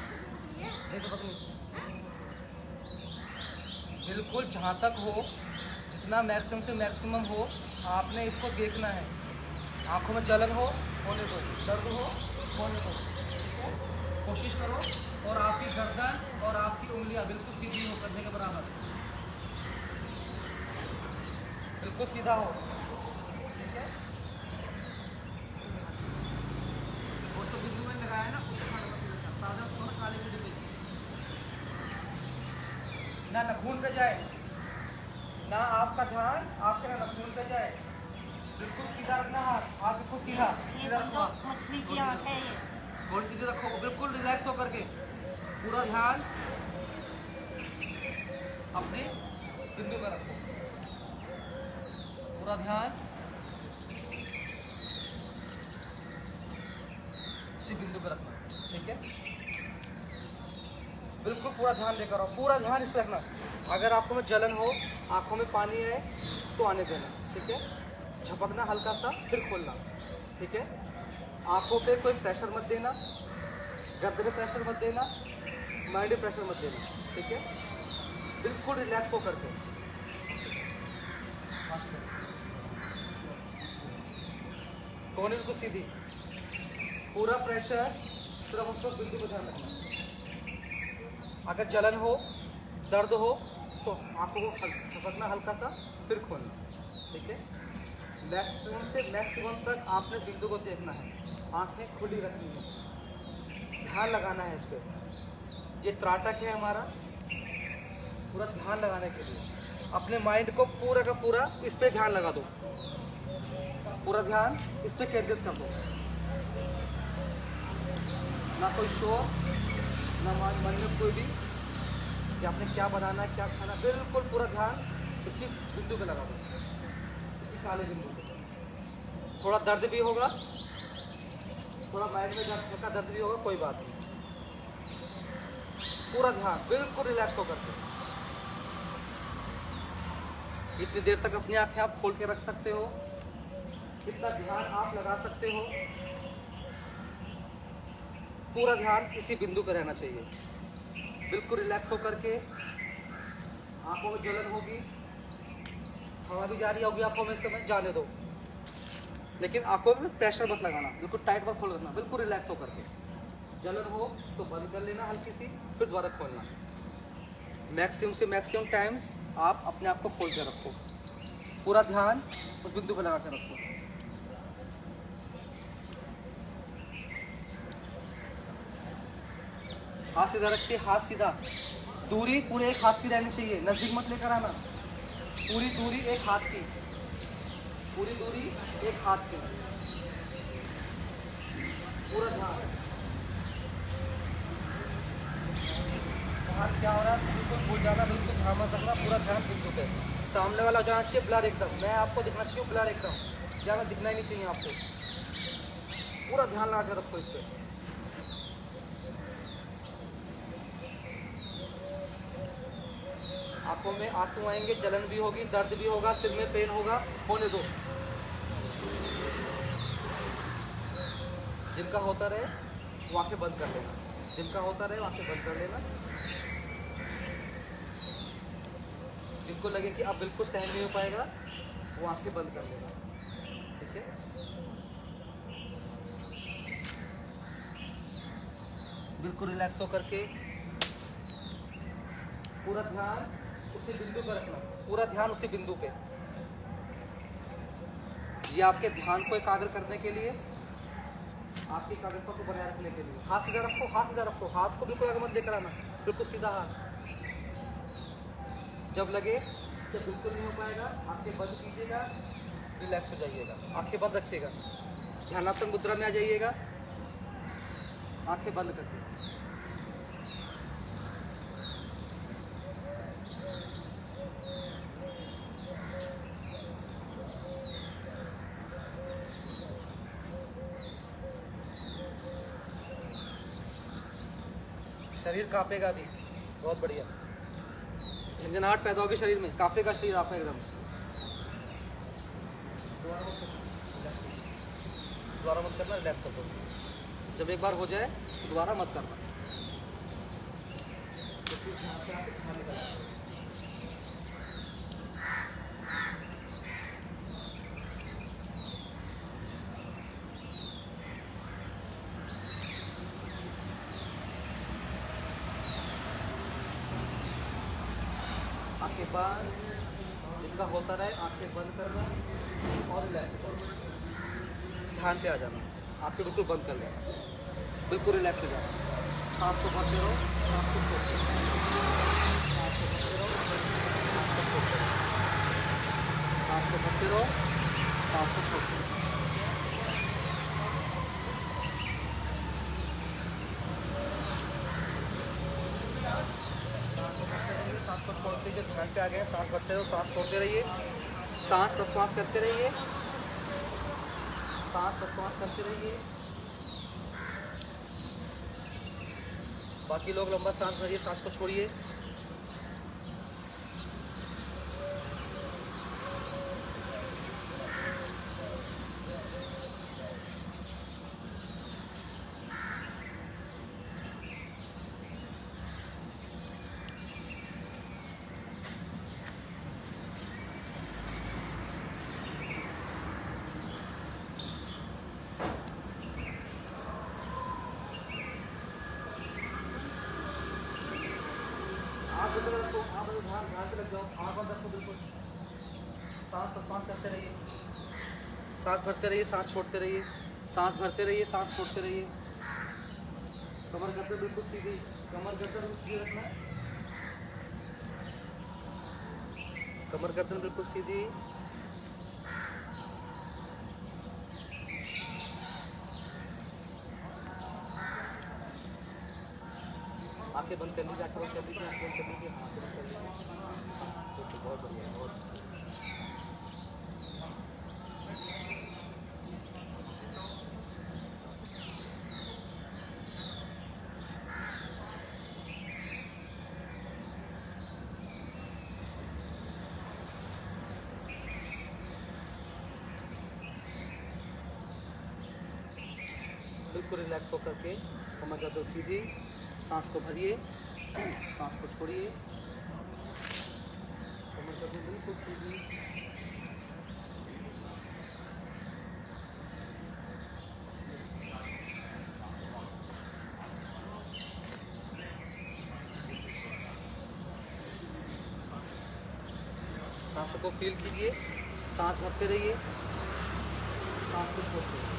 बिल्कुल जहाँ तक हो, जितना मैक्सिमम से मैक्सिमम हो, आपने इसको देखना है। आंखों में जलन हो, होने दो, दर्द हो, होने दो, कोशिश करो। और आपकी गर्दन और आपकी उंगलियां बिल्कुल सीधी हो, कंधे के बराबर, बिल्कुल सीधा हो, ठीक है। और तो बिंदु में लगाया ना, उसको साधा काले में देखिए ना, खून पे जाए ना, आपका ध्यान आपके ना खून पे जाए, बिल्कुल सीधा रखना हाथ, हाथ बिल्कुल सीधा ये सीधा समझो रखना। मछली की आँख है ये। थोड़ी सीधी रखो, बिल्कुल रिलैक्स होकर के, पूरा ध्यान अपने बिंदु में रखो, पूरा ध्यान उसी बिंदु पे रखना, ठीक है। बिल्कुल पूरा ध्यान देकर आओ, पूरा ध्यान इस पे रखना। अगर आंखों में जलन हो, आंखों में पानी आए तो आने देना, ठीक है। झपकना हल्का सा, फिर खोलना, ठीक है। आंखों पे कोई प्रेशर मत देना, गर्दन पे प्रेशर मत देना, माइंड पे प्रेशर मत देना, ठीक है। बिल्कुल रिलैक्स होकर के कोने बिल्कुल सीधी, पूरा प्रेशर सिर्फ उसको बिंदु पे ध्यान रखना। अगर जलन हो, दर्द हो तो आंखों को झपकना हल्का सा, फिर खोलना, ठीक है। मैक्सिमम से मैक्सिमम तक आपने बिंदु को देखना है, आंखें खुली रखनी है, ध्यान लगाना है इस पर। ये त्राटक है हमारा, पूरा ध्यान लगाने के लिए अपने माइंड को पूरा का पूरा इस पे ध्यान लगा दो, पूरा ध्यान इस पे केंद्रित कर दो। ना कोई शोर, ना मन में कोई भी कि आपने क्या बनाना है, क्या खाना, बिल्कुल पूरा ध्यान इसी बिंदु पे लगा दो, इसी काले बिंदु पे। थोड़ा दर्द भी होगा, थोड़ा माइंड में हल्का दर्द भी होगा, कोई बात नहीं। पूरा ध्यान बिल्कुल रिलैक्स होकर के। इतनी देर तक अपनी आंखें आप खोल के रख सकते हो, इतना ध्यान आप लगा सकते हो। पूरा ध्यान इसी बिंदु पर रहना चाहिए, बिल्कुल रिलैक्स होकर के। आंखों में जलन होगी, हवा भी जा रही होगी आंखों में, समय जाने दो, लेकिन आंखों में प्रेशर मत लगाना, बिल्कुल टाइट मत खोल रखना, बिल्कुल रिलैक्स होकर के। जलन हो तो बंद कर लेना हल्की सी, फिर दोबारा खोलना। मैक्सिमम से मैक्सिमम टाइम्स आप अपने आप को खोल के रखो, पूरा ध्यान उस बिंदु पर लगा कर रखो। हाथ सीधा रखिए, हाथ सीधा, दूरी पूरे एक हाथ की रहनी चाहिए, नजदीक मत लेकर आना। पूरी दूरी एक हाथ की, पूरी दूरी एक हाथ की, पूरा ध्यान। बाहर क्या हो रहा है बिल्कुल भूल जाना, बिल्कुल ध्यान मत रखना, पूरा ध्यान बिंदु पे। सामने वाला जाना चाहिए ब्लर एकदम, मैं आपको दिखना चाहिए ब्लर एकदम, क्या मैं दिखना ही नहीं चाहिए आपको। पूरा ध्यान लगा कर रखो इस पर। आंखों में आंसू आएंगे, जलन भी होगी, दर्द भी होगा, सिर में पेन होगा, होने दो। जिनका होता रहे वो आंखें बंद कर लेना, जिनका होता रहे वो आंखें बंद कर लेना। जिनको लगे कि अब बिल्कुल सहन नहीं हो पाएगा वो आंखें बंद कर लेना, ठीक है। बिल्कुल रिलैक्स होकर के पूरा ध्यान उसी बिंदु पर रखना, पूरा ध्यान उसी बिंदु पे। ये आपके ध्यान को एकाग्र करने के लिए, आपकी एकाग्रता को बनाए रखने के लिए। हाथ सीधा रखो, हाथ सीधा रखो, हाथ को बिल्कुल आगे मत लेकर आना, बिल्कुल सीधा हाथ। जब लगे कि बिल्कुल नहीं हो पाएगा, आंखें बंद कीजिएगा, रिलैक्स हो जाइएगा, आंखें बंद रखिएगा, ध्यानात्मक मुद्रा में आ जाइएगा, आंखें बंद करके। शरीर कांपेगा भी, बहुत बढ़िया, झंझनाहट पैदा होगी शरीर में, कांपेगा शरीर आपका एकदम। दोबारा मत करना, रिलैक्स कर दो। जब एक बार हो जाए तो दोबारा मत करना। तो फिर यहाँ से आके ध्यान लगाना। आंखें बंद, जिनका होता रहे आंखें बंद करना और रिलैक्स करना। ध्यान पे आ जाना, आंखें बिल्कुल बंद कर लेना, बिल्कुल रिलैक्स हो जाना। सांस को भरते रहो, सांस को छोड़ते रहो, सांस को भरते रहो, सांस को छोड़ते रहो, सांस को भरते रहो, सांस को छोड़ते हैं। सांस को छोड़ते हुए ध्यान पे आ गए, सांस भरते रहो, सांस छोड़ते रहिए, सांस प्रश्वास करते रहिए, सांस प्रश्वास करते रहिए। बाकी लोग लंबा सांस भरिए, सांस को छोड़िए। ध्यान पे लग जाओ, आँख बंद रखो बिल्कुल। सांस प्रश्वास करते रहिए, सांस भरते रहिए, सांस छोड़ते रहिए, सांस भरते रहिए, सांस छोड़ते रहिए। कमर गर्दन बिल्कुल सीधी, कमर गर्दन बिल्कुल सीधी रखना, कमर गर्दन बिल्कुल सीधी। आंखें बंद कर लीजिए, आंखें बंद कर लीजिए, आंखें बंद कर लीजिए, आंखें बंद कर लीजिए। तो बहुत बढ़िया, बहुत बिल्कुल रिलैक्स होकर के कमर गर्दन सीधी, सांस को भरिए, सांस को छोड़िए, कमर गर्दन बिल्कुल सीधी। सांसों को फील कीजिए, सांस भरते रहिए, सांस को छोड़ते रहिए,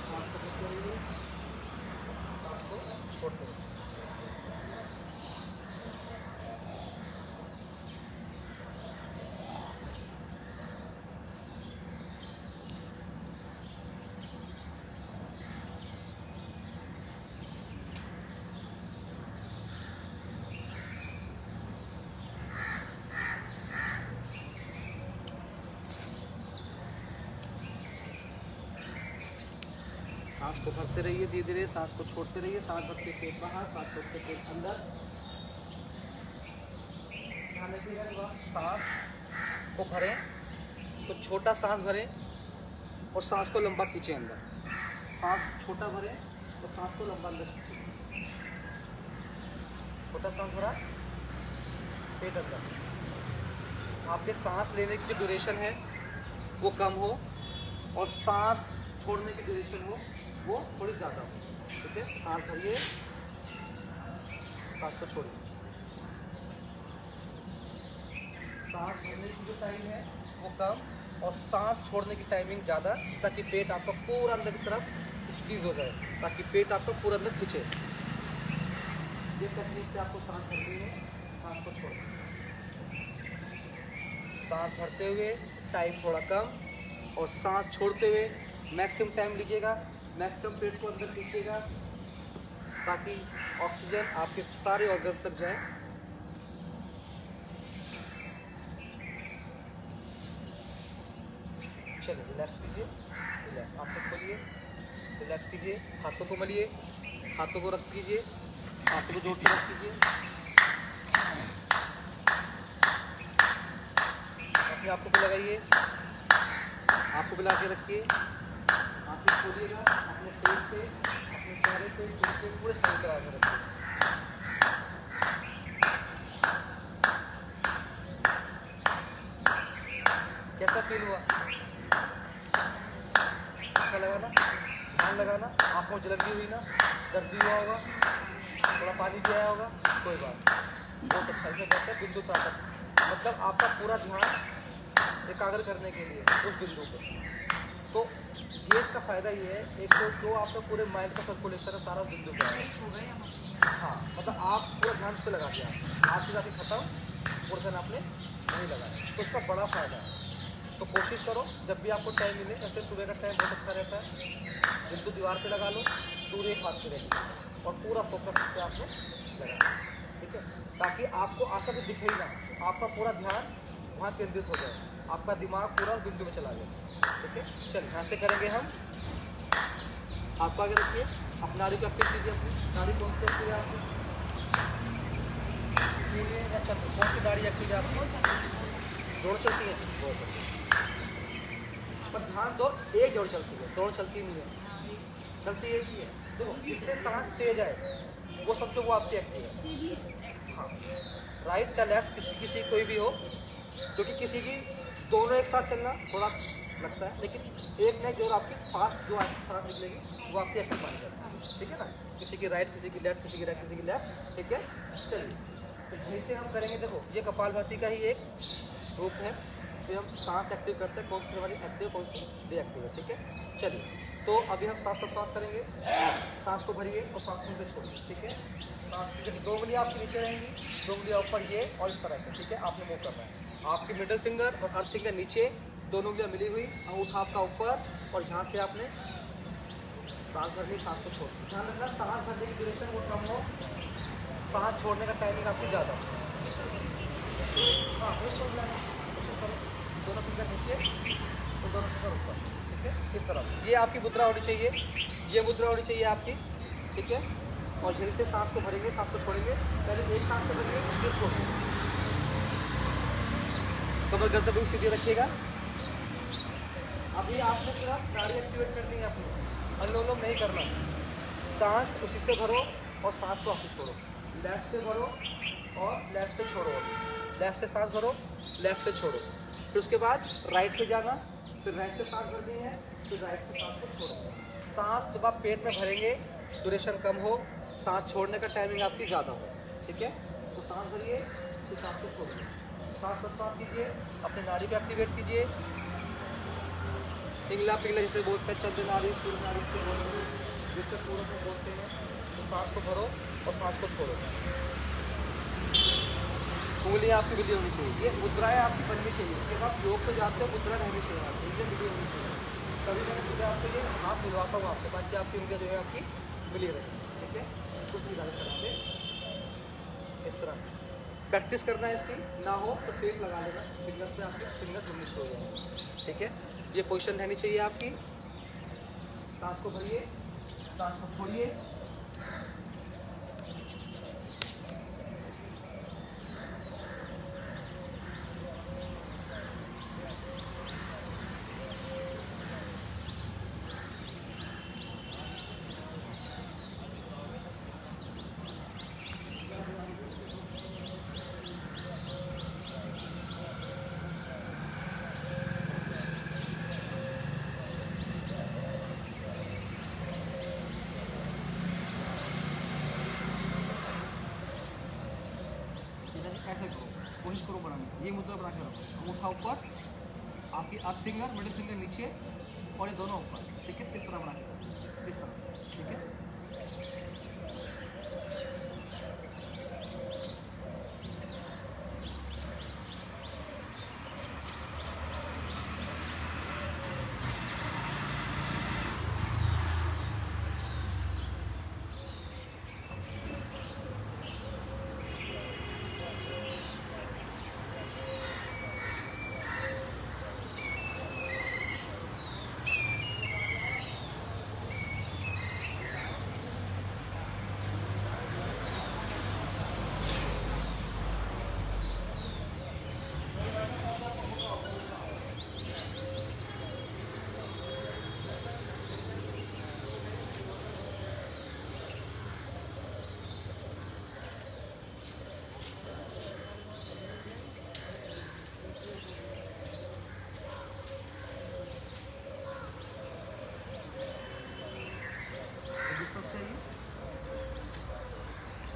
सांस को भरते रहिए, सांस को छोड़ते रहिए। सांस को भरते रहिए, धीरे धीरे सांस को छोड़ते रहिए, सांस भरते पेट बाहर, सांस छोड़ते पेट अंदर। ध्यान रखिएगा जब आप सांस को भरें तो छोटा सांस भरें और सांस को लंबा खींचे अंदर। सांस छोटा भरें तो सांस को लंबा अंदर खींचे। छोटा सांस भरा, पेट अंदर। आपके सांस लेने की जो ड्यूरेशन है वो कम हो और सांस छोड़ने की ड्यूरेशन हो वो थोड़ी ज़्यादा हो। ठीक है, सांस भरिए, सांस को छोड़िए। सांस भरने की जो टाइम है वो कम और सांस छोड़ने की टाइमिंग ज़्यादा, ताकि पेट आपका पूरा अंदर की तरफ स्क्वीज हो जाए, ताकि पेट आपका पूरा अंदर खींचे। ये टेक्निक से आपको सांस भरनी है, सांस को छोड़ना। सांस भरते हुए टाइम थोड़ा कम और सांस छोड़ते हुए मैक्सिमम टाइम लीजिएगा, मैक्सिमम पेट को अंदर खींचिएगा ताकि ऑक्सीजन आपके सारे ऑर्गन्स तक जाए। चलिए रिलैक्स कीजिए, रिलैक्स, आंखें खोलिए, रिलैक्स कीजिए, हाथों को मलिए, हाथों को रख कीजिए, हाथों को जोड़ के रख कीजिए, अपने आँखों पे लगाइए, आँखों पे ला के रखिए, आँखें खोलिएगा, अपने फेस पे, अपने चेहरे पे, सिर पे, पूरे शरीर पे लगा के रखिए। कैसा फील हुआ? अच्छा लगा ना? ध्यान लगाना, आँखों में जलन भी हुई ना, दर्द भी हुआ होगा, थोड़ा पानी भी आया होगा, कोई बात नहीं, बहुत अच्छा। इसे कहते हैं बिंदु ताकत, मतलब आपका पूरा ध्यान एकाग्र करने के लिए उस बिंदु पर। तो ये इसका फ़ायदा ये है, एक तो जो आपका पूरे माइंड का सर्कुलेशन है सारा बिंदु पे है। हाँ, मतलब आप पूरा ध्यान पे लगा दिया, आपकी जाती खत्म, पूरा ध्यान आपने नहीं लगाया, तो इसका बड़ा फ़ायदा है। तो कोशिश करो जब भी आपको टाइम मिले, जैसे सुबह का टाइम बहुत अच्छा रहता है, बिल्कुल दीवार पे लगा लो, दूर एक हाथ पे रहेगी और पूरा फोकस उस पर आपने लगाना, ठीक है, ताकि आपको आगे कुछ दिखे ही ना, आपका पूरा ध्यान वहाँ केंद्रित हो जाए, आपका दिमाग पूरा बिंदु में चला जाए, ठीक है। चलिए यहाँ से करेंगे हम, आपको आगे रखिए, अपनी नाड़ी को एक्टिव कीजिए, अपनी नाड़ी कौन सी एक्टिव है आपकी, सीधे या चक्र, कौन सी नाड़ी एक्टिव है आपकी, दोनों चलती है, बहुत अच्छी, पर ध्यान दो एक जोड़ चलती है, दोनों चलती नहीं है, चलती एक ही है। देखो इससे सांस तेज आए वो समझो वो आपकी एक्टिव है। हाँ, राइट या लेफ्ट किसी किसी कोई भी हो, क्योंकि किसी की दोनों एक साथ चलना थोड़ा लगता है, लेकिन एक ना जो आपकी फास्ट जो आपकी सांस निकलेगी वो आपकी एक्टिव मानी जाती है, ठीक है ना। किसी की राइट, किसी की लेफ्ट, किसी की राइट, किसी की लेफ्ट, ठीक है। चलिए तो यहीं से हम करेंगे। देखो ये कपालभाति का ही एक रूप है, फिर हम सांस एक्टिव करते हैं, कौन सी हमारी एक्टिव कौन सी डीएक्टिव है, ठीक है। चलिए तो अभी हम सांस प्रश्वास करेंगे, सांस को भरिए और सांस को से छोड़िए, ठीक है। सांस की 2 उंगलियां आपकी नीचे रहेंगी, 2 उंगलियां ऊपर ये और इस तरह से, ठीक है। आपने मूव करना है, आपकी मिडिल फिंगर और अर्थ फिंगर नीचे, दोनों उंगलियां मिली हुई, अंगूठा आपका ऊपर, और यहाँ से आपने सांस भरनी, सांस को छोड़नी। ध्यान रखना सांस भरने की ड्यूरेशन वो कम हो, सांस छोड़ने का टाइमिंग आपकी ज़्यादा हो। हाँ बिल्कुल, कोशिश करो, दोनों फिंगर नीचे और दोनों फिंगर ऊपर, ठीक है, इस तरह से। ये आपकी मुद्रा होनी चाहिए, ये मुद्रा होनी चाहिए आपकी, ठीक है। और जल्दी से सांस को भरेंगे, सांस को छोड़ेंगे, पहले एक सांस से भरिए फिर छोड़िए, कमर गर्दन भी सीधी रखिएगा। अभी आपने सिर्फ नाड़ी एक्टिवेट करनी है अपनी, अनुलोम नहीं करना। सांस उसी से भरो और सांस को आपको छोड़ो, लेफ्ट से भरो और लेफ्ट से छोड़ो, लेफ्ट से सांस भरो, लेफ्ट से छोड़ो, फिर उसके बाद राइट पे जाना, फिर राइट से सांस भरनी है, फिर राइट से सांस को छोड़ो। सांस जब आप पेट में भरेंगे ड्यूरेशन कम हो, सांस छोड़ने का टाइमिंग आपकी ज़्यादा हो, ठीक है। तो सांस भरिए, फिर सांस को छोड़िए, सांस प्रश्वास कीजिए, अपनी नाड़ी को एक्टिवेट कीजिए, पिंगला पिंगला जैसे बोलते हैं, चंद्र नाड़ी, सूर्य नाड़ी से बोलते हैं, जिससे पूर्ण में बोलते हैं। तो सांस को भरो और सांस को छोड़ो, उंगलियां आपकी मिली होनी चाहिए, ये मुद्राएं आपकी बननी चाहिए। जब आप योग पे जाते हो मुद्रा रहनी चाहिए, आपकी उंगलियां मिली होनी चाहिए। कभी मैंने मुझे आपके लिए हाथ मिलवाता हूँ आपके पास, कि आपकी उंगलियां जो है आपकी मिली रहे, ठीक है। कुछ भी गलत कराते इस तरह प्रैक्टिस करना है, इसकी ना हो तो टेप लगा लेना फिंगर पे, आपके फिंगर घूमने शुरू हो जाएंगे, ठीक है। ये पोजीशन रहनी चाहिए आपकी। सांस को भरिए, सांस को छोड़िए, ऐसे करो, कोशिश करो बनाने की, ये मुद्रा बना के रखो, अंगूठा ऊपर, आपकी अर्थ फिंगर, मिडिल फिंगर नीचे और ये दोनों ऊपर, ठीक है। इस तरह बना के रखो, इस तरह से, ठीक है।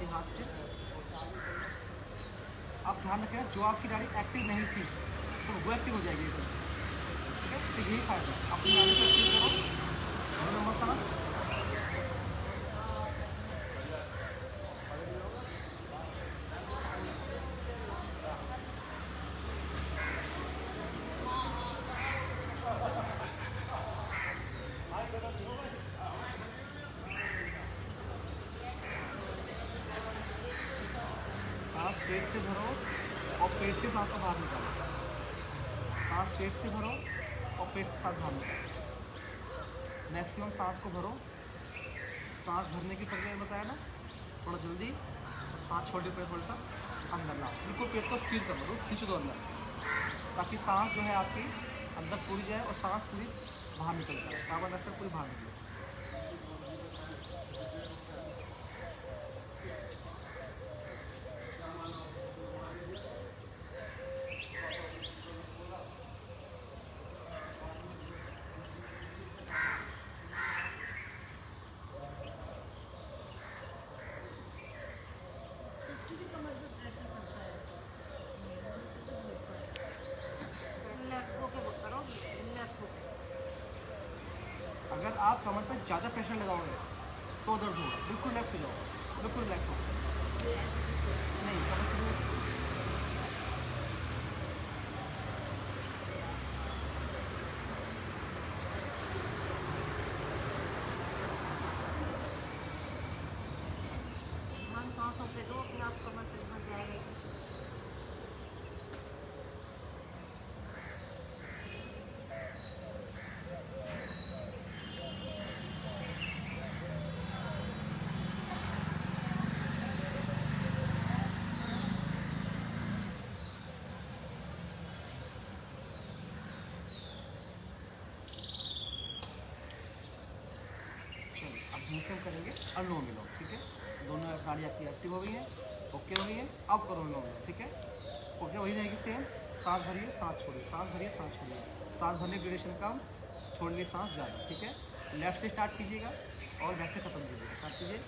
हाथ से आप ध्यान रखें, जो आपकी नाड़ी एक्टिव नहीं थी तो वो एक्टिव हो जाएगी एकदम से, ठीक है। तो यही फायदा है, अपनी नाड़ी को एक्टिव करो, लंबा सांस, पेट से भरो और पेट से सांस को बाहर निकालो। सांस पेट से भरो और पेट के साथ बाहर निकालो। मैक्सिमम सांस को भरो। सांस भरने की प्रक्रिया बताया ना, थोड़ा जल्दी, और सांस छोड़ने पर थोड़ा सा अंदर लाओ। बिल्कुल पेट को स्क्वीज कर लो, खींच दो अंदर, ताकि सांस जो है आपकी अंदर पूरी जाए और सांस पूरी बाहर निकल जाए, कार्बन डाइऑक्साइड पूरी बाहर निकले। रिलैक्स होके करो, रिलैक्स होके। अगर आप कमर पर ज़्यादा प्रेशर लगाओगे तो दर्द होगा। बिल्कुल रिलैक्स हो जाओ, बिल्कुल रिलैक्स हो। नहीं, कमर से ध्यान सांसों पे दो, अपने आप कमर तक भर जाएगा। चलिए, अब यहीं से हम करेंगे अनुलोम विलोम। ठीक है, दोनों नाड़ियाँ आपकी एक्टिव हो गई हैं, ओके हो गई है। अब करो अनुलोम विलोम। ठीक है, ओके, वही रहेगी सेम। सांस भरिए, सांस छोड़िए, सांस भरिए, सांस छोड़िए। सांस भरने की ड्यूरेशन कम, छोड़ने की सांस ज़्यादा। ठीक है, लेफ्ट से स्टार्ट कीजिएगा और लेफ्ट से खत्म कीजिएगा। स्टार्ट कीजिए।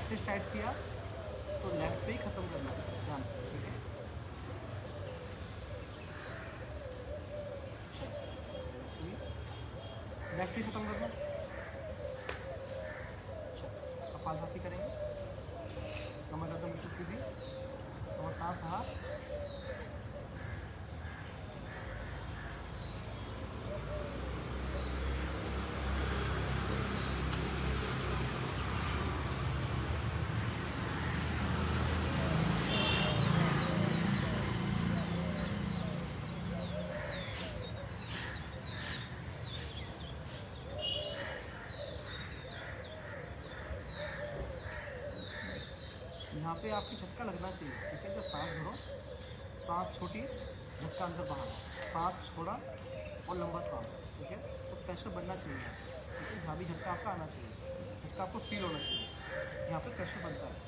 से स्टार्ट किया तो लेफ्ट पे ही ख़त्म करना है, ध्यान। ठीक है, सुनिए, लेफ्ट ही ख़त्म करना। अब पालहाथी करेंगे, कमर एकदम बिल्कुल सीधी और सांस बाहर। यहाँ पे आपकी झटका लगना चाहिए। ठीक है, जब सांस भरो, सांस छोटी, झटका अंदर बाहर, सांस छोड़ा और लंबा सांस। ठीक है, तो प्रेशर बढ़ना चाहिए। है, यहाँ भी झटका आपका आना चाहिए, झटका आपको फील होना चाहिए, यहाँ पे प्रेशर बनता है।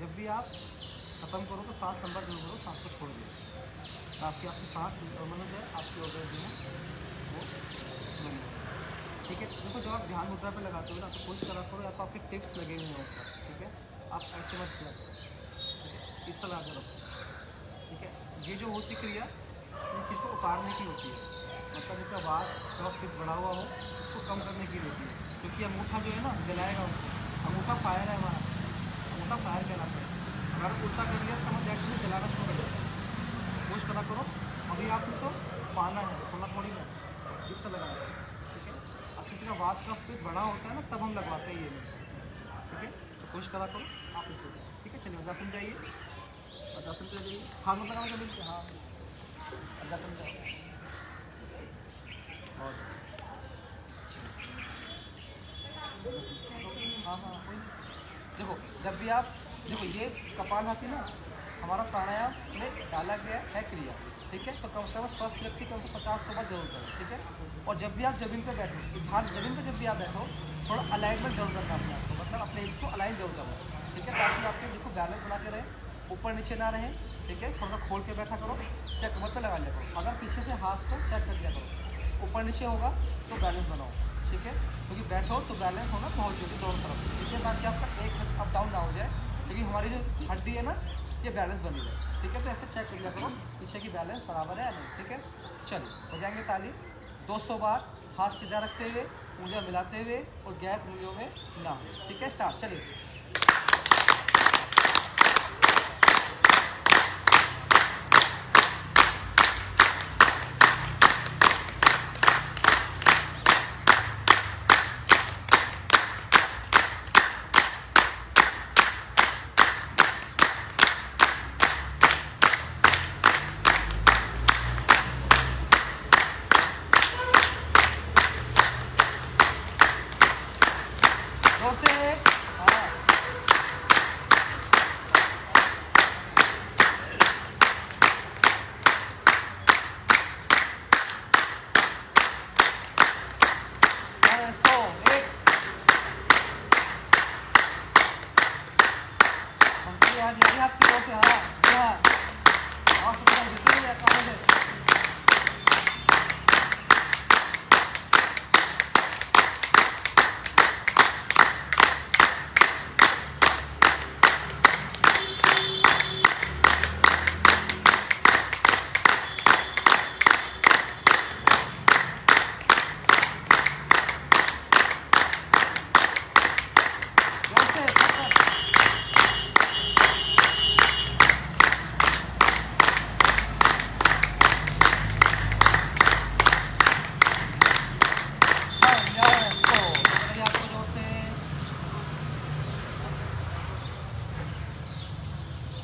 जब भी आप ख़त्म करो तो सांस लंबा जरूर करो, सांस को छोड़ दो ताकि आपकी सांस नॉर्मल हो जाए, आपकी ऑर्गन जो है वो नॉर्मल हो। ठीक है, देखो जब आप ध्यान मुद्रा पे लगाते हो ना तो कोशिश करा करो या तो आपके टिप्स लगे हुए हैं ऊपर, ठीक है, आप ऐसे मत किया करो, ठीक है, इस तरह लगा रखो। ठीक है, ये जो होती क्रिया इस चीज़ को उतारने की होती है, मतलब जैसे आवाज़ थोड़ा फिट बढ़ा हुआ हो उसको कम करने की होती है, क्योंकि अंगूठा जो है ना जलाएगा उसको, अंगूठा फायर है हमारा, अंगूठा फायर कहलाता है। अगर उल्टा कर दिया समझ जाए कि जलाना शुरू कर देगा, कोशिश करा करो। अभी आप तो पाना है, खोलना थोड़ी है, इस तरह लगाना है। ठीक है, अब किसी का आवाज़ का फिट बड़ा होता है ना तब हम लगवाते हैं ये, ठीक है, तो कोशिश करा करो आप इसे। ठीक है, चलिए वज्रासन जाइए, वज्रासन पे जाइए, हाथ में लगाओ जल्दी, हाँ वज्रासन जाओ। और हाँ हाँ कोई नहीं। देखो जब भी आप देखो ये कपालभाति ना हमारा प्राणायाम में डाला गया है क्रिया, ठीक है, तो कम से कम स्वस्थ व्यक्ति कम से 50 बार जरूर करें। ठीक है, और जब भी आप जमीन पे बैठो, ध्यान जमीन पे जब भी आप बैठो थोड़ा अलाइनमेंट जरूर करना अपने आप को, मतलब अपने हिप्स को अलाइन जरूर करना, ठीक है, ताकि आपके देखो बैलेंस बना के रहे, ऊपर नीचे ना रहे। ठीक है, थोड़ा सा खोल के बैठा करो, चाहे कमर पे लगा लिया करो, अगर पीछे से हाथ को चेक कर लिया करो, ऊपर नीचे होगा तो बैलेंस बनाओ। ठीक है, क्योंकि बैठो तो बैलेंस होना बहुत जरूरी दोनों तरफ, ठीक है, ताकि आपका एक अप डाउन ना हो जाए, क्योंकि हमारी जो हड्डी है ना ये बैलेंस बनी रहे। ठीक है, तो ऐसे चेक कर लिया करो पीछे की बैलेंस बराबर है या नहीं। ठीक है, चलिए हो जाएंगे ताली 200 बार हाथ सीधा रखते हुए उंगलियां मिलाते हुए और गैप उंगलियों में ना हो। ठीक है, स्टार्ट। चलिए।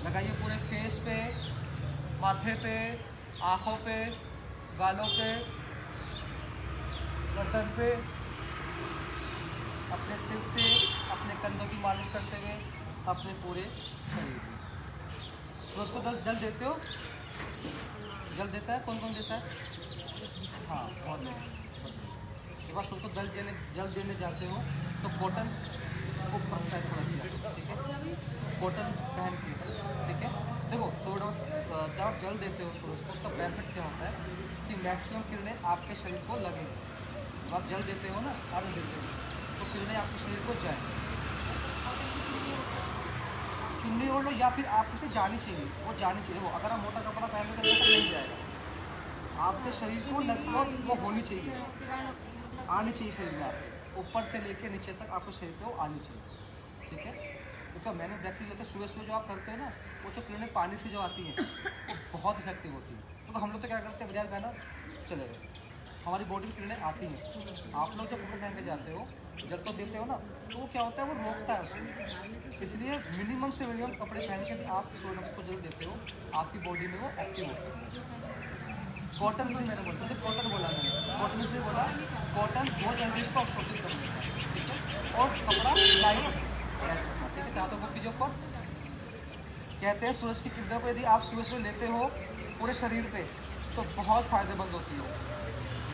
लगाइए पूरे फेस पे, माथे पे, आँखों पे, गालों पे, गर्दन पे, अपने सिर से अपने कंधों की मालिश करते हुए अपने पूरे शरीर पे। सूरज को जल देते हो? जल देता है? कौन कौन देता है? हाँ, बहुत एक बार सूरज को जल देने जाते हो तो कॉटन को प्रेस थोड़ा दिया, ठीक है, कॉटन पहन के, ठीक है। देखो सूरज जब आप जल देते हो सूरज को, उसका बेनिफिट क्या होता है कि मैक्सिमम किरणें आपके शरीर को लगेंगी। जब आप जल देते हो ना, आग देते हो, तो किरणें आपके शरीर को जाए। चुन्नी ओढ़ लो या फिर आपसे जानी चाहिए, वो जानी चाहिए। वो अगर आप मोटा कपड़ा पहन लो तो नहीं जाएगा। आपके शरीर को लगभग वो होनी चाहिए, आनी चाहिए शरीर में, आपको ऊपर से लेके नीचे तक आपके शरीर पे वो आनी चाहिए, ठीक है। क्योंकि मैंने देखी होता है सुबह जो आप करते हो ना, वो जो किरणें पानी से जो आती हैं वो बहुत इफेक्टिव होती है। तो हम लोग तो क्या करते हैं, बजाय पहना चले गए, हमारी बॉडी में किरणें आती हैं। आप लोग जब कपड़े पहन के जाते हो, जब तो देते हो ना, तो वो क्या होता है, वो रोकता है उसको। इसलिए मिनिमम से मिनिमम कपड़े पहन के आप सूरज को जल देते हो, आपकी बॉडी में वो एक्टिव होता है। कॉटन भी मैंने बोला, तो कॉटन बोला मैंने, कॉटन इसलिए बोला, कॉटन बहुत जल्दी इसको अवशोषित कर लेता है, ठीक है, और कपड़ा लाइट, ठीक है। चाहते हो कीजिए ऊपर। कहते हैं सूरज की किरणों को यदि आप सुबह सुबह लेते हो पूरे शरीर पे तो बहुत फायदेमंद होती है,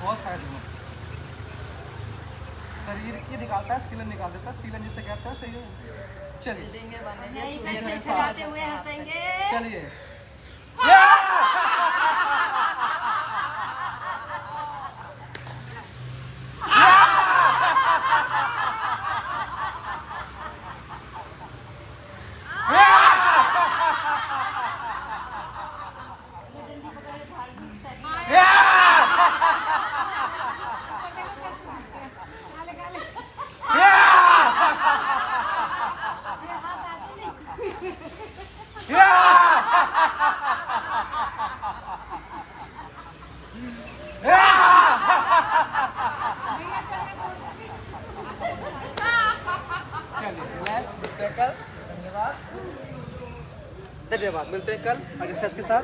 बहुत फायदेमंद। शरीर की निकालता है, सीलन निकाल देता है, सीलन जिसे कहते हैं सही। चलिए चलिए धन्यवाद। मिलते हैं कल एक्सरसाइज के साथ।